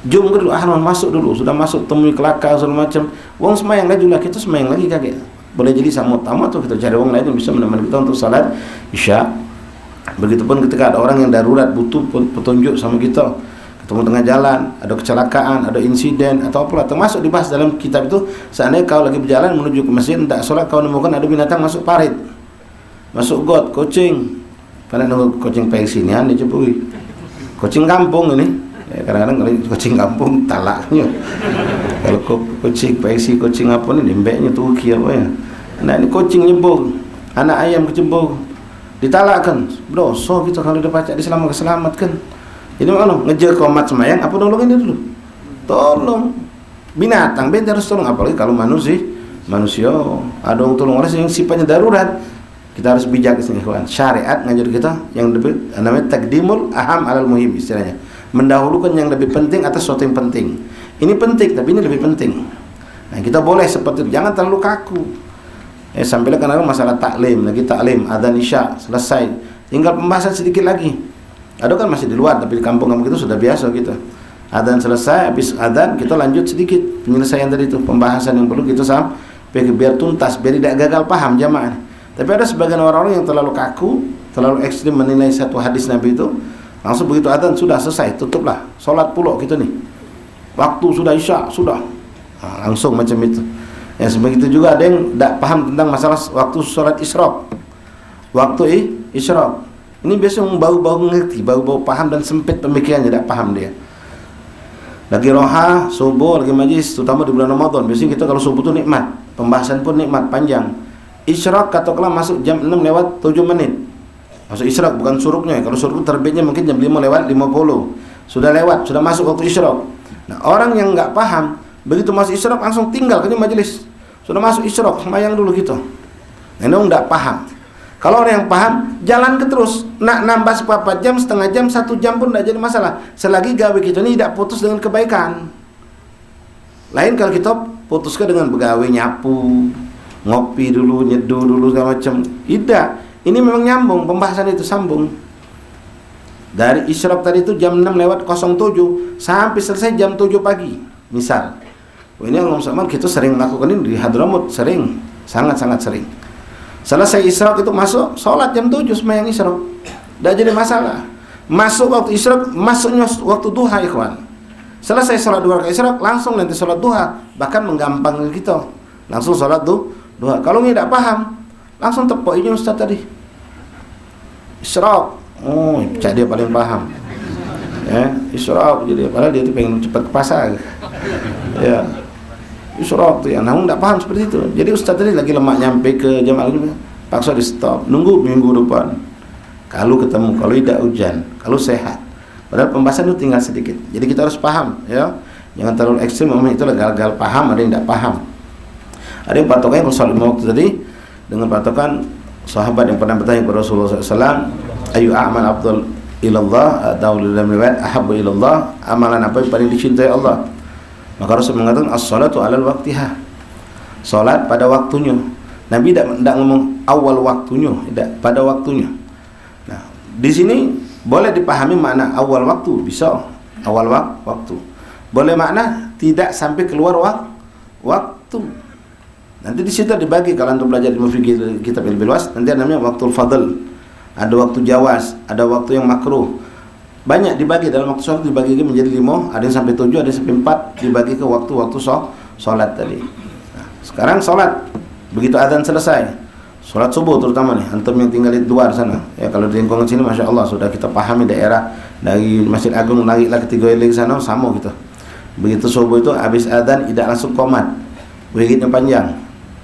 Jom dulu, masuk dulu. Sudah masuk, temui kelakar segala macam. Wong semayang lagi lah, kita semayang lagi kaget. Boleh jadi sama tamu atau kita cari orang lain yang bisa menemani kita untuk salat Isya. Begitupun ketika ada orang yang darurat butuh petunjuk sama kita, ketemu tengah jalan, ada kecelakaan, ada insiden atau apalah, termasuk dibahas dalam kitab itu. Seandainya kau lagi berjalan menuju ke masjid, hendak solat, kau nemukan ada binatang masuk parit, masuk got, kucing. Pada nunggu kucing pensiunian dicebui. Kucing kampung ini. Ya, kadang-kadang kalau kucing kampung talaknya. Kalau kucing pensi, kucing apa nih, dembeknya tuki apa ya. Nah ini kucing nyebur, anak ayam kecebur, ditalakkan. Bro, so kita kalau udah baca diselamatkan. Jadi mana ngejar komat semayang, apa nolong ini dulu? Tolong binatang, bentar harus tolong. Apalagi kalau manusia, ada orang tolong orang yang sifatnya darurat. Kita harus bijak di sini, kawan. Syariat ngajar kita yang lebih namanya takdimul aham alal muhim istilahnya. Mendahulukan yang lebih penting atas sesuatu yang penting. Ini penting, tapi ini lebih penting. Nah, kita boleh seperti itu. Jangan terlalu kaku. Sampailah kadang masalah taklim, lagi taklim, adzan isya selesai, tinggal pembahasan sedikit lagi. Ada kan masih di luar, tapi di kampung-kampung itu sudah biasa kita. Adzan selesai, habis adzan kita lanjut sedikit penyelesaian tadi itu, pembahasan yang perlu kita sampai biar tuntas, biar tidak gagal paham jamaah. Tapi ada sebagian orang-orang yang terlalu kaku, terlalu ekstrim menilai satu hadis Nabi itu. Langsung begitu adzan sudah selesai, tutuplah, sholat pula kita nih. Waktu sudah isya, sudah. Nah, langsung macam itu. Ya sebegitu juga ada yang tidak paham tentang masalah waktu sholat isyraq. Waktu isyraq. Ini biasanya bau-bau ngerti, bau-bau paham dan sempit pemikirannya, tidak paham dia. Lagi roha, subuh, lagi majlis, terutama di bulan Ramadan. Biasanya kita kalau subuh itu nikmat, pembahasan pun nikmat, panjang. Isyraq katakanlah masuk jam 6 lewat 7 menit. Masuk isyraq, bukan suruknya. Kalau suruk terbitnya mungkin jam 5 lewat 50. Sudah lewat, sudah masuk waktu isyraq. Nah, orang yang enggak paham, begitu masuk isyraq langsung tinggal ke majelis. Sudah masuk isyraq, sembahyang dulu kita. Nah, ini orang enggak paham. Kalau orang yang paham, jalan ke terus. Nak nambah seperempat jam, setengah jam, 1 jam pun tidak jadi masalah. Selagi gawe kita ini tidak putus dengan kebaikan. Lain kalau kita putuskan dengan begawe nyapu, ngopi dulu, nyeduh dulu segala macam. Tidak. Ini memang nyambung, pembahasan itu sambung. Dari isyraq tadi itu jam 6 lewat 07 sampai selesai jam 7 pagi. Misal. Ini Allah SWT kita sering melakukan ini di Hadramut, sering, sangat-sangat sering. Selesai isyraq itu masuk sholat jam 7 sembahyang isyraq. Tidak jadi masalah. Masuk waktu isyraq, masuknya waktu duha, ikhwan. Selesai sholat 2 rakaat isyraq, langsung nanti sholat duha. Bahkan menggampang kita. Langsung sholat duha. Kalau tidak paham, langsung tepuk ini Ustaz tadi. Isyraq. Oh, cak dia paling paham. Ya, isyraq jadi padahal dia tu pengen cepat ke pasar. Ya. Isyraq tu yang namun tak paham seperti itu. Jadi Ustaz tadi lagi lemak nyampe ke jamaah lagi, paksa di stop. Nunggu minggu depan. Kalau ketemu, kalau tidak hujan, kalau sehat. Padahal pembahasan itu tinggal sedikit. Jadi kita harus paham, ya. Jangan terlalu ekstrim, memang itu gagal paham, ada yang tidak paham. Ada yang patokannya kalau soal 5 waktu tadi dengan patokan sahabat yang pernah bertanya kepada Rasulullah SAW, ayu a'mal afdal ilallah atau dalam riwayat ahabbu ilallah, amalan apa yang paling dicintai Allah? Maka Rasul mengatakan as-salatu alal waktiha, salat pada waktunya. Nabi tidak ngomong awal waktunya, tidak, pada waktunya. Nah, di sini boleh dipahami makna awal waktu, bisa awal waktu. Boleh makna tidak sampai keluar waktu. Nanti di situ dibagi kalau untuk belajar ilmu fikih kitab yang lebih luas, nanti namanya waktu fadl. Ada waktu jawas, ada waktu yang makruh. Banyak dibagi dalam waktu sholat, dibagi menjadi 5, ada yang sampai 7, ada yang sampai 4, dibagi ke waktu-waktu sholat tadi. Nah, sekarang sholat, begitu adzan selesai, sholat subuh terutama nih, antum yang tinggal di luar sana. Ya kalau di lingkungan sini, masya Allah sudah kita pahami daerah dari Masjid Agung naiklah ke Tiga Ilik sana, sama kita. Begitu subuh itu habis adzan tidak langsung qomat, wiridnya panjang.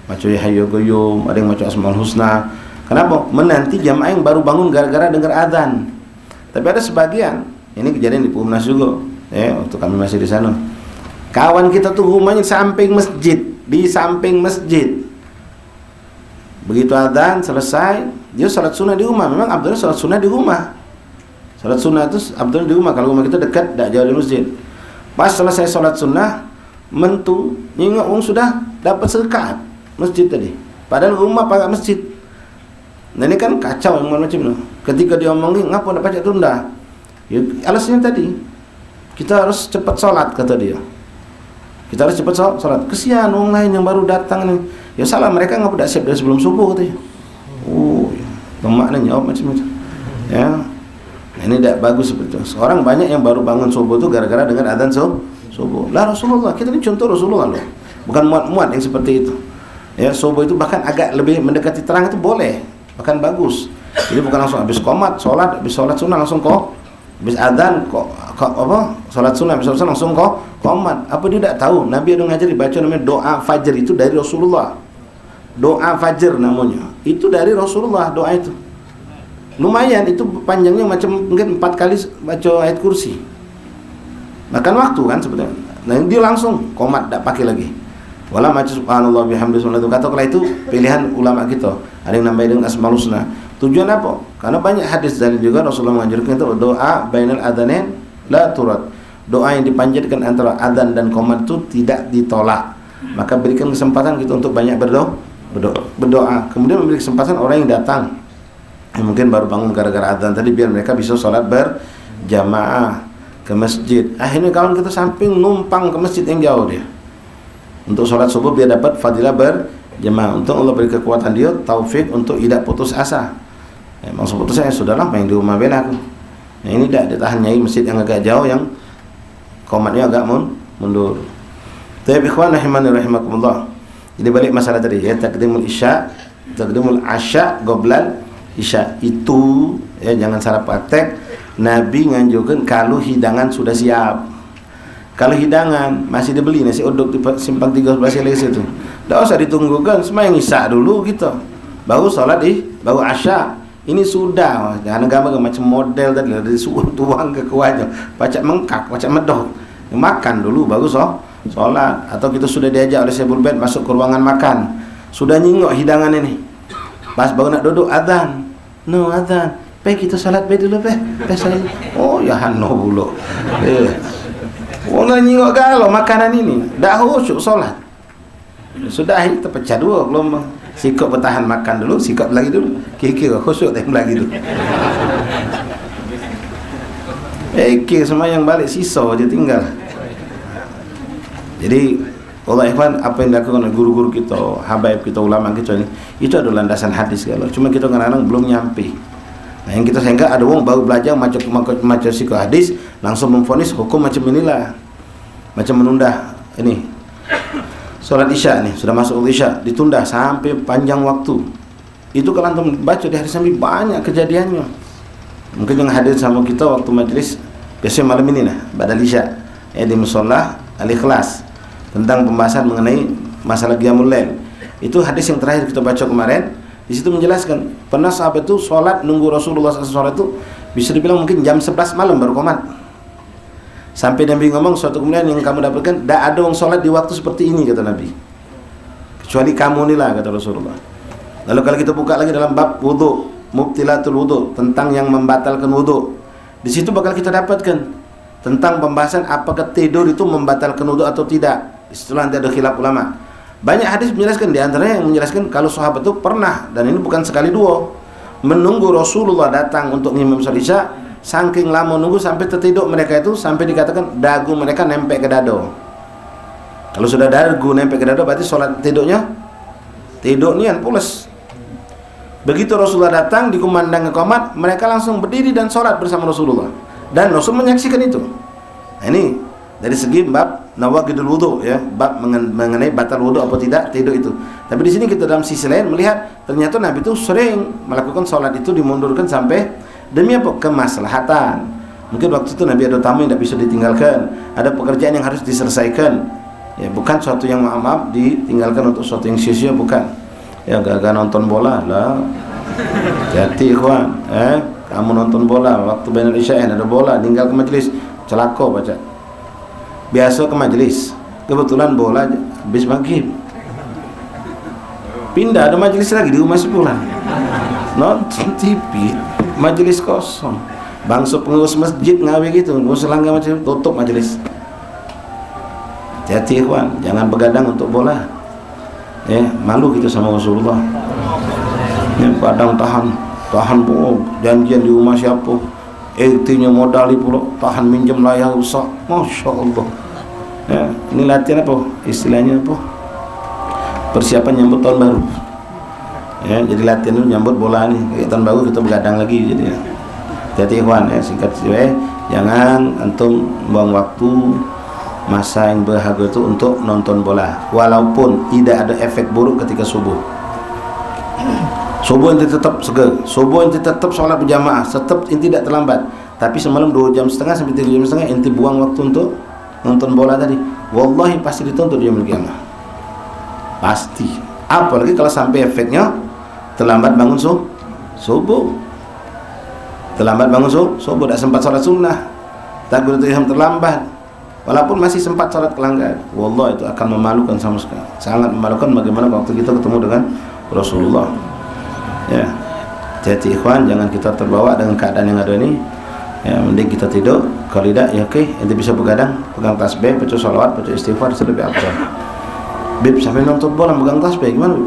Macam ya hayyu qayyum, ada yang macam asmaul husna, Kenapa? Menanti jamaah yang baru bangun gara-gara dengar adzan. Tapi ada sebagian, ini kejadian di Purnas juga, waktu kami masih di sana. Kawan kita tuh rumahnya samping masjid, di samping masjid. Begitu adzan selesai, dia salat sunnah di rumah. Memang Abdullah salat sunnah di rumah. Salat sunnah itu Abdullah di rumah. Kalau rumah kita dekat, tidak jauh dari masjid. Pas selesai salat sunnah, mentu nyingok sudah dapat serkat masjid tadi. Padahal rumah pakai masjid. Nah ini kan kacau yang macam itu. Ketika dia ngomongin, ngapa nak baca tunda? Ya, alasannya tadi, kita harus cepat sholat, kata dia. Kita harus cepat sholat. Kesian orang lain yang baru datang nih. Ya salah, mereka ngapa tidak siap dari sebelum subuh, katanya. Lemaknya jawab macam itu. Ya, nah, ini tidak bagus seperti itu. Orang banyak yang baru bangun subuh itu gara-gara dengar adzan subuh. Lah Rasulullah, kita ini contoh Rasulullah loh. Bukan muat-muat yang seperti itu. Ya, subuh itu bahkan agak lebih mendekati terang itu boleh, bahkan bagus. Jadi bukan langsung habis qomat, habis sholat sunnah langsung habis adzan sholat sunnah, habis sholat sunnah langsung qomat. Apa dia tidak tahu? Nabi ada ngajar dibaca namanya doa fajar, itu dari Rasulullah. Doa fajar namanya. Itu dari Rasulullah doa itu. Lumayan, itu panjangnya macam mungkin 4 kali baca ayat kursi. Makan waktu kan sebetulnya. Nah dia langsung qomat, tidak pakai lagi. Wala maca subhanallah bihamdihi subhanallah. Kata itu pilihan ulama kita. Ada yang nambahin dengan asmaul husna. Tujuan apa? Karena banyak hadis dalil juga Rasulullah mengajarkan itu doa bainal adzanain la turad. Doa yang dipanjatkan antara adzan dan qomat itu tidak ditolak. Maka berikan kesempatan kita untuk banyak berdoa. Kemudian memberi kesempatan orang yang datang yang mungkin baru bangun gara-gara adzan tadi, biar mereka bisa sholat berjamaah ke masjid. Akhirnya kawan kita samping numpang ke masjid yang jauh dia untuk sholat subuh biar dapat fadilah berjamaah. Untuk Allah beri kekuatan dia, taufik untuk tidak putus asa. Maksud putus asa, sudahlah main di rumah bela aku. Nah, ini tidak ditahan nyai masjid yang agak jauh, yang komatnya agak mundur. Tapi ikhwan rahimani rahimakumullah. Jadi balik masalah tadi ya, taqdimul asya qoblal isya itu ya, jangan salah praktek. Nabi nganjurkan kalau hidangan sudah siap. Kalau hidangan masih dibeli nasi uduk di simpang 3 sebelah situ, tidak usah ditunggu kan, sembahyang isya dulu gitu, baru sholat baru asya. Ini sudah, jangan gambar macam model tadi dari suruh tuang ke kuahnya, baca mengkak, baca medok, makan dulu baru sholat. Atau kita sudah diajak oleh Syekh Bed masuk ke ruangan makan, sudah nyingok hidangan ini, pas baru nak duduk adzan, adzan, kita sholat dulu salat. Oh ya hano bulu. Orang nyingok galau makanan ini, dah khusyuk sholat. Sudah kita pecah dua gelombang. Sikap bertahan makan dulu, sikap lagi dulu. Kira-kira khusyuk tak lagi dulu. Semua yang balik sisa aja tinggal. Jadi Allah ikhwan, apa yang dilakukan oleh guru-guru kita, habaib kita, ulama kita ini, itu adalah landasan hadis kalau. Cuma kita kadang-kadang belum nyampe. Nah, yang kita sehingga ada orang baru belajar macam sikap hadis, langsung memvonis hukum macam inilah, macam menunda ini sholat isya nih, sudah masuk isya ditunda sampai panjang waktu. Itu kalau antum baca di hari Senin banyak kejadiannya. Mungkin yang hadir sama kita waktu majelis biasanya malam ini lah, badal isya di mushola Al-Ikhlas, tentang pembahasan mengenai masalah qiyamul lail. Itu hadis yang terakhir kita baca kemarin. Di situ menjelaskan pernah sahabat itu sholat nunggu Rasulullah SAW itu bisa dibilang mungkin jam 11 malam baru qomat. Sampai Nabi ngomong, suatu kemudian yang kamu dapatkan, tidak ada orang sholat di waktu seperti ini, kata Nabi, kecuali kamu inilah, kata Rasulullah. Lalu kalau kita buka lagi dalam bab wudu, mubtilatul wudu, tentang yang membatalkan wudu, di situ bakal kita dapatkan tentang pembahasan apakah tidur itu membatalkan wudu atau tidak. Di situ nanti ada khilaf ulama. Banyak hadis menjelaskan, di antaranya yang menjelaskan kalau sahabat itu pernah, dan ini bukan sekali dua, menunggu Rasulullah datang untuk ngimam sholat isya, saking lama nunggu sampai tertidur mereka itu, sampai dikatakan dagu mereka nempel ke dado. Kalau sudah dagu nempel ke dado berarti sholat tidurnya pulas. Begitu Rasulullah datang dikumandang qomat, mereka langsung berdiri dan sholat bersama Rasulullah, dan Rasul menyaksikan itu. Nah, ini dari segi bab nawaqidul wudu ya, bab mengenai batal wudu apa tidak tidur itu. Tapi di sini kita dalam sisi lain melihat ternyata Nabi itu sering melakukan sholat itu dimundurkan sampai demi apa? Kemaslahatan. Mungkin waktu itu Nabi ada tamu yang tidak bisa ditinggalkan, ada pekerjaan yang harus diselesaikan. Ya, bukan suatu yang maaf ditinggalkan untuk suatu yang sia-sia, bukan. Ya, gak nonton bola lah. Hati ikhwan, kamu nonton bola waktu bainal isyain ada bola, tinggal ke majelis, celaka baca. Biasa ke majelis, kebetulan bola habis maghrib. Pindah ada majelis lagi di rumah sepulang. Nonton TV, majelis kosong. Bangsa pengurus masjid ngawe gitu, ngurus langgar macam tutup majelis. Hati ikhwan, jangan begadang untuk bola. Malu kita sama Rasulullah. Padang tahan janjian di rumah siapa, nya modali pula, tahan minjem layar rusak. Masya Allah. Ini latihan apa? Istilahnya apa? Persiapan nyambut tahun baru. Jadi latihan dulu nyambut bola nih. Tahun baru kita begadang lagi jadi. Jadi ikhwan, singkat jangan antum buang waktu masa yang berharga itu untuk nonton bola, walaupun tidak ada efek buruk ketika subuh. Subuh inti tetap segar, subuh inti tetap sholat berjamaah, tetap inti tidak terlambat. Tapi semalam 2,5 jam sampai 3,5 jam inti buang waktu untuk nonton bola tadi. Wallahi pasti dituntut di yaumul qiyamah. Pasti. Apalagi kalau sampai efeknya terlambat bangun subuh. Terlambat bangun subuh, tidak sempat sholat sunnah, takbiratul ihram terlambat, walaupun masih sempat sholat kelanggar. Wallah itu akan memalukan sama sekali, sangat memalukan. Bagaimana waktu kita ketemu dengan Rasulullah. Jadi ikhwan, jangan kita terbawa dengan keadaan yang ada ini. Mending kita tidur. Kalau tidak, nanti bisa begadang, pegang tasbih, baca sholawat, baca istighfar, itu lebih afdal. Bib, sampai nonton bola megang tasbih gimana?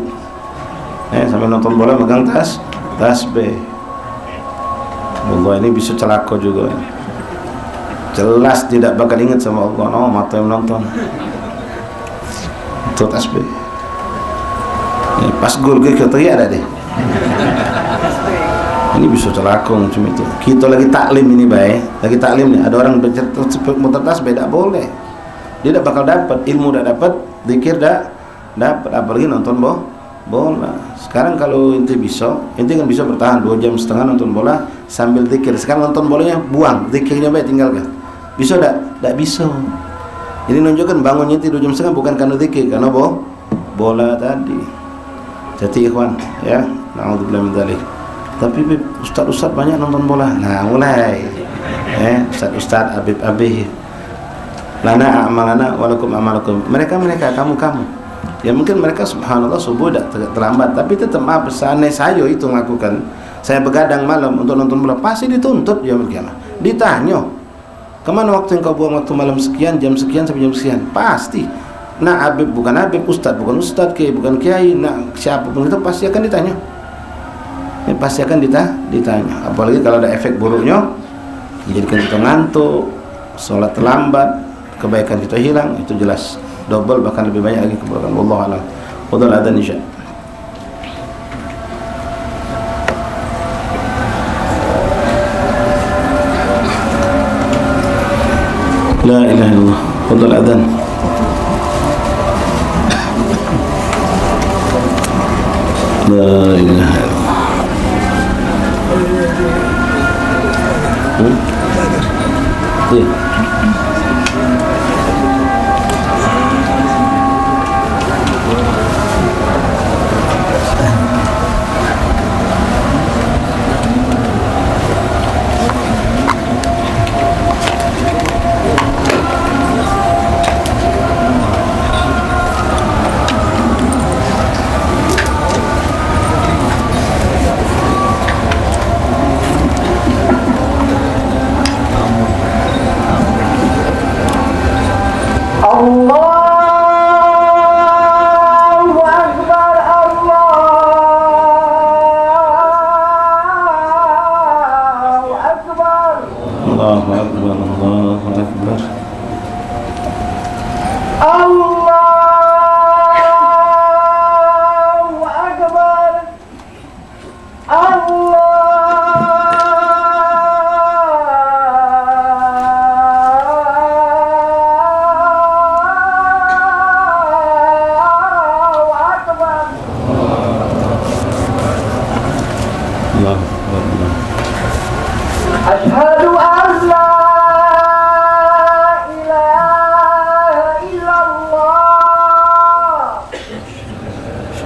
Sampai nonton bola megang tasbih. Allah, ini bisa celaka juga. Jelas tidak bakal ingat sama Allah. Mata yang nonton itu tasbih. Pas gol kita teriak ada deh. Ini bisa celaka macam itu. Kita lagi taklim ini lagi taklim nih. Ada orang bercerita tasbih, tidak boleh. Dia tidak bakal dapat ilmu, tidak dapat zikir, tidak dapat, apalagi nonton bola. Sekarang kalau inti kan bisa bertahan 2,5 jam nonton bola sambil zikir. Sekarang nonton bolanya buang, zikirnya tinggalkan. Bisa tidak bisa. Jadi nunjukkan bangun inti 2,5 jam bukan karena zikir, karena bola tadi. Jadi ikhwan, na'udzubillah min dzalik. Tapi ustaz-ustaz banyak nonton bola. Nah, mulai ustaz-ustaz, abib-abib. Lana a'malana walakum a'malakum. Mereka kamu. Ya mungkin mereka subhanallah subuh tidak terlambat, tapi tetap maaf, seandainya saya itu melakukan, saya begadang malam untuk nonton bola, pasti dituntut yaumul qiyamah. Ditanya, kemana waktu yang kau buang waktu malam sekian, jam sekian sampai jam sekian? Pasti. Nah, Habib bukan Habib, Ustadz bukan Ustadz, Kiai bukan Kiai, nah siapapun itu pasti akan ditanya. Pasti akan ditanya. Apalagi kalau ada efek buruknya, menjadikan kita ngantuk, sholat terlambat, kebaikan kita hilang, itu jelas double, bahkan lebih banyak lagi keburukan. Wallahu a'lam. Wadul adzan insya. La ilaha illallah. Wadul adzan. La ilaha illallah.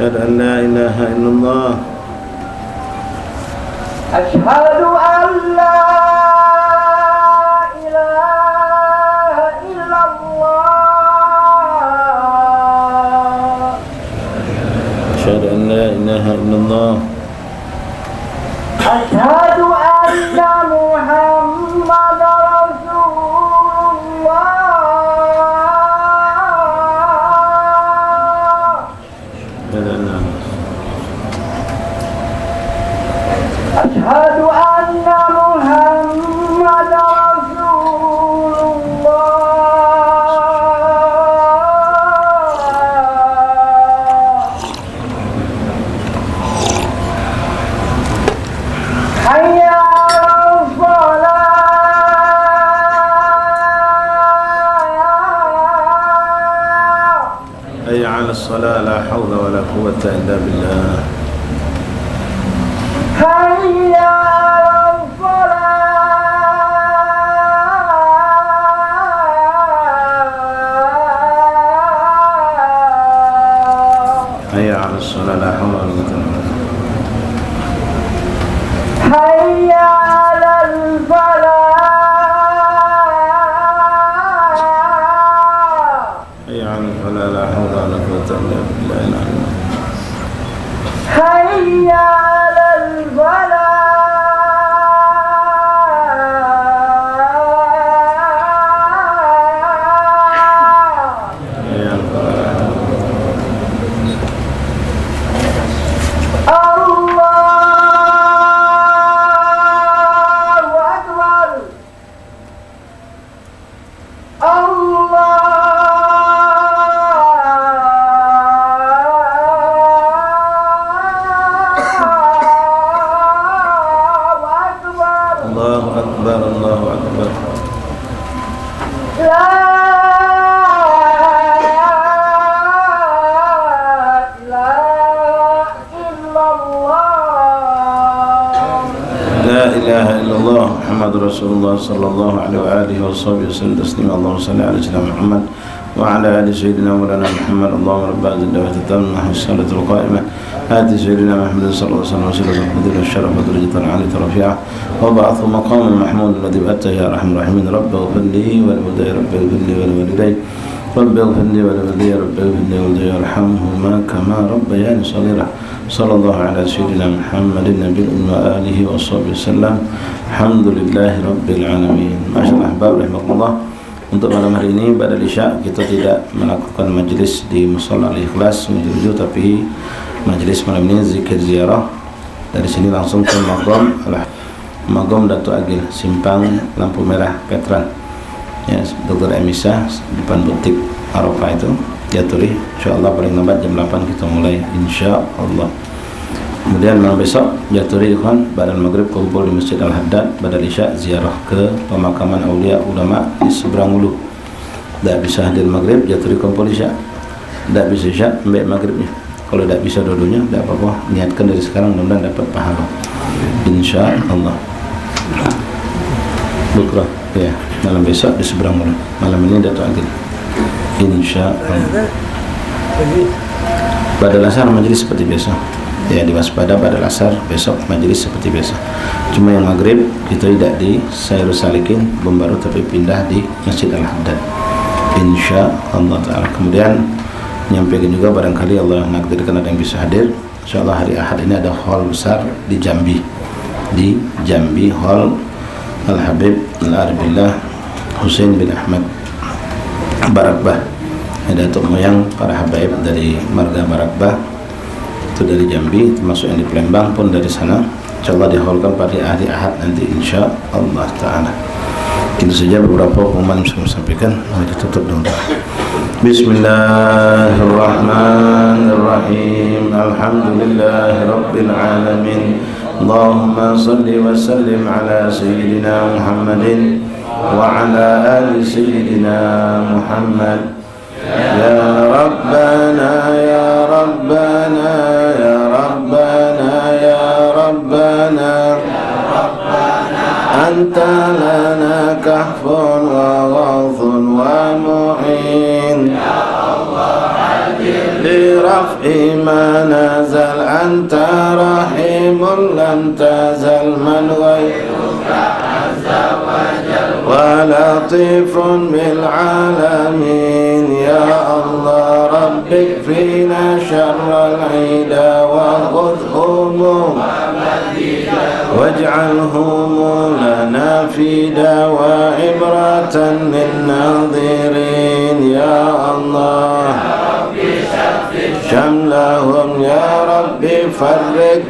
أشهد أن لا إله إلا الله أشهد أن لا إله إلا الله أشهد أن لا إله إلا الله أشهد أن محمد رسول الله أشهد أن محمد رسول الله حي على الصلاة حي على الصلاة لا حول ولا قوة إلا بالله حي على الصلاة حي على الصلاة لا حول ولا قوة إلا بالله حي على الفلاح حي على الفلاح لا حول ولا قوة إلا بالله العلي حي على الفلاح حي على الفلاح الله أكبر الله أكبر الله أكبر لا إله إلا الله لا إله إلا الله محمد رسول الله صلى الله عليه وآله وصحبه وسلم تسليما اللهم صل على سيدنا محمد وعلى آل سيدنا مولانا محمد اللهم رب هذه الدعوة التامة والصلاة القائمة آت سيدنا محمد صلى الله عليه وسلم وسيلة الفضيلة والشرف ودرجة العالية رفيعة وبعثه مقام المحمود الذي بأته يا أرحم الراحمين رب اغفر لي ولوالدي رب اغفر لي ولوالدي رب اغفر لي ولوالدي رب اغفر لي ولوالدي ارحمهما كما ربياني صغيرا صلى الله على سيدنا محمد النبي وآله وصحبه وسلم الحمد لله رب العالمين. Masyaallah ahbab rahimakumullah. Untuk malam hari ini pada Isya kita tidak melakukan majlis di Musholla Al-Ikhlas Menuju, tapi majlis malam ini zikir ziarah dari sini langsung ke Magom Datuk Agil Simpang Lampu Merah Petran ya, Dr. Emisa depan butik Arafah itu Jaturi. InsyaAllah paling lambat jam 8 kita mulai InsyaAllah. Kemudian malam besok Jaturi ikhwan Badan Maghrib kumpul di Masjid Al-Haddad. Pada Isya ziarah ke pemakaman Aulia Ulama di seberang Ulu. Tak bisa hadir Maghrib Jaturi kumpul Isya, tak bisa Isya ambil Maghribnya. Kalau tak bisa dua-duanya tak apa-apa, niatkan dari sekarang mudah-mudahan dapat pahala InsyaAllah. Bukrah ya, malam besok di seberang Ulu. Malam ini Datuk Agil InsyaAllah. Pada asar majlis seperti biasa ya, diwaspada pada asar besok majlis seperti biasa. Cuma yang maghrib kita tidak di Sairus Salikin Bombaru tapi pindah di Masjid Al-Haddad InsyaAllah ta'ala. Kemudian nyampaikan juga barangkali Allah menakdirkan ada yang bisa hadir, InsyaAllah hari Ahad ini ada hall besar di Jambi Hall Al-Habib Al-Arbillah Husain bin Ahmad Barakbah. Ada Datuk moyang para habaib dari marga Barakbah itu dari Jambi, termasuk yang di Palembang pun dari sana. InsyaAllah dihaulkan pada hari Ahad nanti InsyaAllah ta'ala. Itu saja beberapa pengumuman yang saya sampaikan. Mari tutup dulu. Bismillahirrahmanirrahim. Alhamdulillahirabbil alamin. Allahumma salli wa sallim ala sayyidina Muhammadin wa ala ali sayyidina Muhammad. Ya Rabbana ya Rabbana ya Rabbana ya Rabbana Anta lana kahfun wa ghawthun wa mu'in. Ya Allah li raf'i ma nazal anta rahimun لم تزل من غيرك عز وجل ولطيف بالعالمين يا الله رب اكفينا شر العدا وخذ هموم واجعلهم لنا فدا وعبرة للناظرين يا الله شملهم يا رب فرق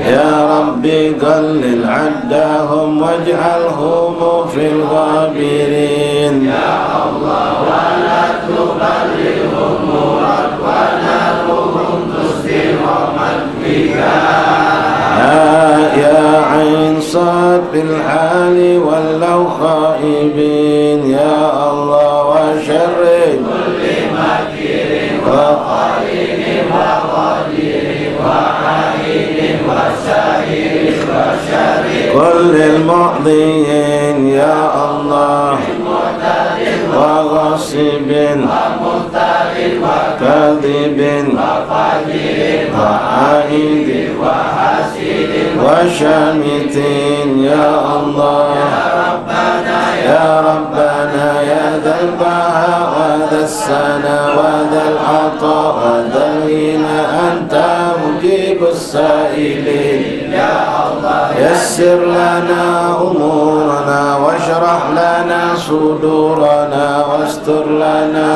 يا رب قلل عداهم واجعلهم في الغابرين يا الله ولا تبلغهم مراد ونارهم تسلم من يا عين صاد بالحال ولو خائبين يا الله وشر كل مكر وقائل وقدير وعين وسائر وشر كل المعضين يا الله وغاصب وكاذب وعائد وشامتين يا الله يا ربنا يا ذا البهاء وذا السنا وذا العطاء وذا الغنى أنت مجيب السائلين يا الله يسر لنا أمورنا واشرح لنا صدورنا واستر لنا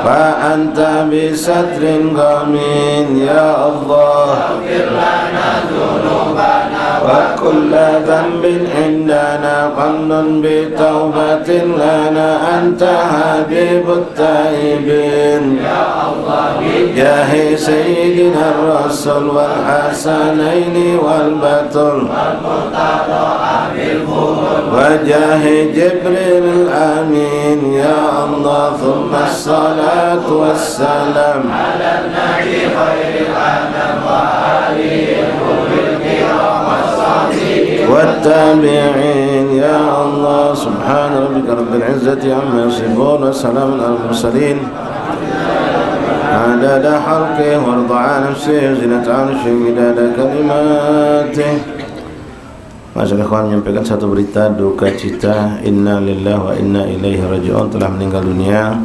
فأنت بستر غمين يا الله اغفر لنا ذنوبنا وكل ذنب عندنا قمن بتوبة لنا أنت حبيب التائبين يا الله بجاه سيدنا الرسول والحسنين والبتول وجاه جبريل الأمين يا الله ثم الصلاة والسلام على النبي خير الأنام وآله الكرام والتابعين يا الله سبحان ربك رب العزة عما يصفون وسلام على المرسلين عدد حركه وارضع نفسه وزنة عرشه midad kalimatih. Masyaallah ikhwan, menyampaikan satu berita duka cita, inna lillahi wa inna ilaihi raji'un. Telah meninggal dunia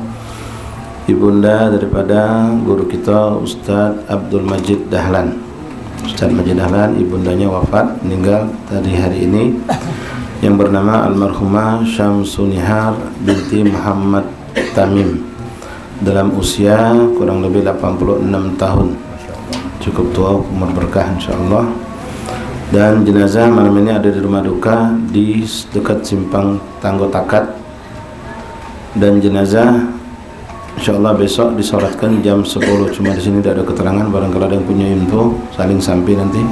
ibunda daripada guru kita Ustadz Abdul Majid Dahlan. Ustadz Majid Dahlan, ibundanya wafat, meninggal tadi hari ini, yang bernama almarhumah Syamsunihar binti Muhammad Tamim, dalam usia kurang lebih 86 tahun. Cukup tua, umur berkah insyaallah. Dan jenazah malam ini ada di rumah duka di dekat simpang Tanggo Takat, dan jenazah insyaallah besok disolatkan jam 10. Cuma di sini tidak ada keterangan, barangkali ada yang punya info saling sampai nanti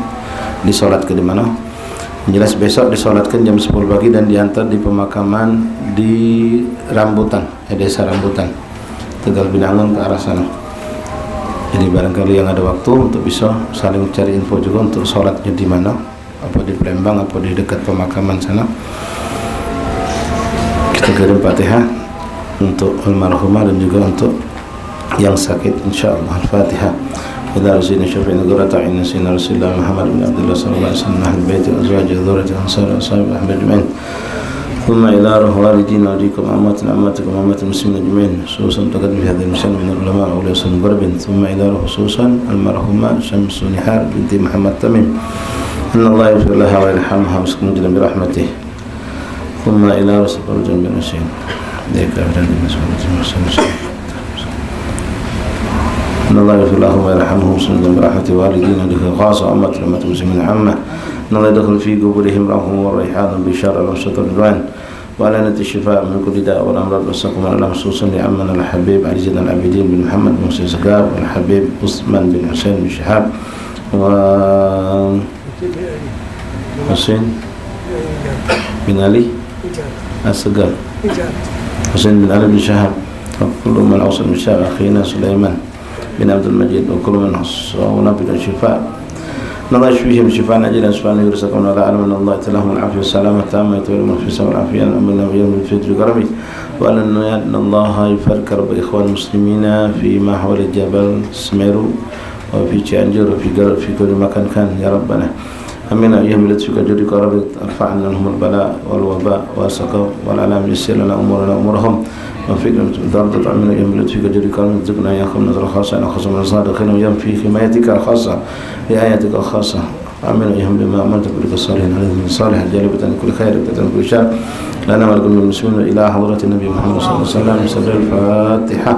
disolat ke di mana. Jelas besok disolatkan jam 10 pagi dan diantar di pemakaman di Rambutan, desa Rambutan, Tegal Binangun ke arah sana. Jadi barangkali yang ada waktu untuk bisa saling cari info juga untuk sholatnya di mana, apa di Palembang, apa di dekat pemakaman sana. Kita kirim Fatihah untuk almarhumah dan juga untuk yang sakit insyaallah. Al-Fatihah. Ila rasulina syafi'ina qurrata a'yunin sayyidina Rasulullah Muhammad bin Abdullah sallallahu alaihi wasallam ahli baiti wa azwajihi wa dhurriyyati ansar wa ashabi ahmad ajma'in. ثم إلى روح والدينا وديكم أمواتنا أمواتكم أموات المسلمين أجمعين، خصوصا تقدم في هذه المسألة من العلماء وأولياء السنة الغربين. ثم إلى روح خصوصا المرحومة شمسونيهار بنت محمد تميم، أن الله يغفر لها ويرحمها ويسكن جنة برحمته. ثم إلى رسول الله جل وعلا أن الله يغفر له ويرحمه ويسكن جنة برحمته والدينا وديكم خاصة أمة المسلمين عامة. إن الله يدخل في قبورهم رحمه وريحان بشار الأنشطة الرضوان وأعلنت الشفاء من كل داء والأمراض والسقم والألم، خصوصا لعمنا الحبيب علي زين العابدين بن محمد بن حسين سقاف، والحبيب عثمان بن حسين بن شهاب، و حسين بن علي السقاف، حسين بن علي بن شهاب، وكل من أوصل من شهاب أخينا سليمان بن عبد المجيد، وكل من حصونا بالشفاء. الله يشفيهم شفاء عاجلا سبحانه يرزقهم ولا علم ان الله لهم العافيه والسلامه التامه يتولون في السماء والعافيه امنا ويوم الفجر كرمي، وان الله يفرق رب اخوان المسلمين في محور الجبل سميرو وفي Cianjur وفي كل مكان كان يا ربنا. أمين أيهم لطفك جودك وربك ارفع عنهم البلاء والوباء والسقم والعلام يسر لنا أمورنا أمورهم وفقنا درجة أمين أيهم لطفك جودك ورزقنا إياكم نظر خاصة أنا خصم الرصاد دخلنا ويوم في حمايتك الخاصة لآياتك الخاصة. أمين أيهم بما أمرت بك الصالحين عليهم من صالح الجالبة كل خير بتن كل شر لنا ولكم المسلمين إلى حضرة النبي محمد صلى الله عليه وسلم. سر الفاتحة.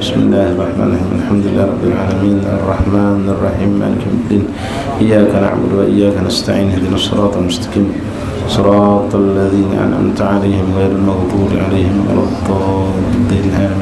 بسم الله الرحمن الرحيم الحمد لله رب العالمين الرحمن الرحيم مالك يوم الدين إياك نعبد وإياك نستعين اهدنا الصراط المستقيم صراط الذين أنعمت عليهم غير المغضوب عليهم ولا الضالين.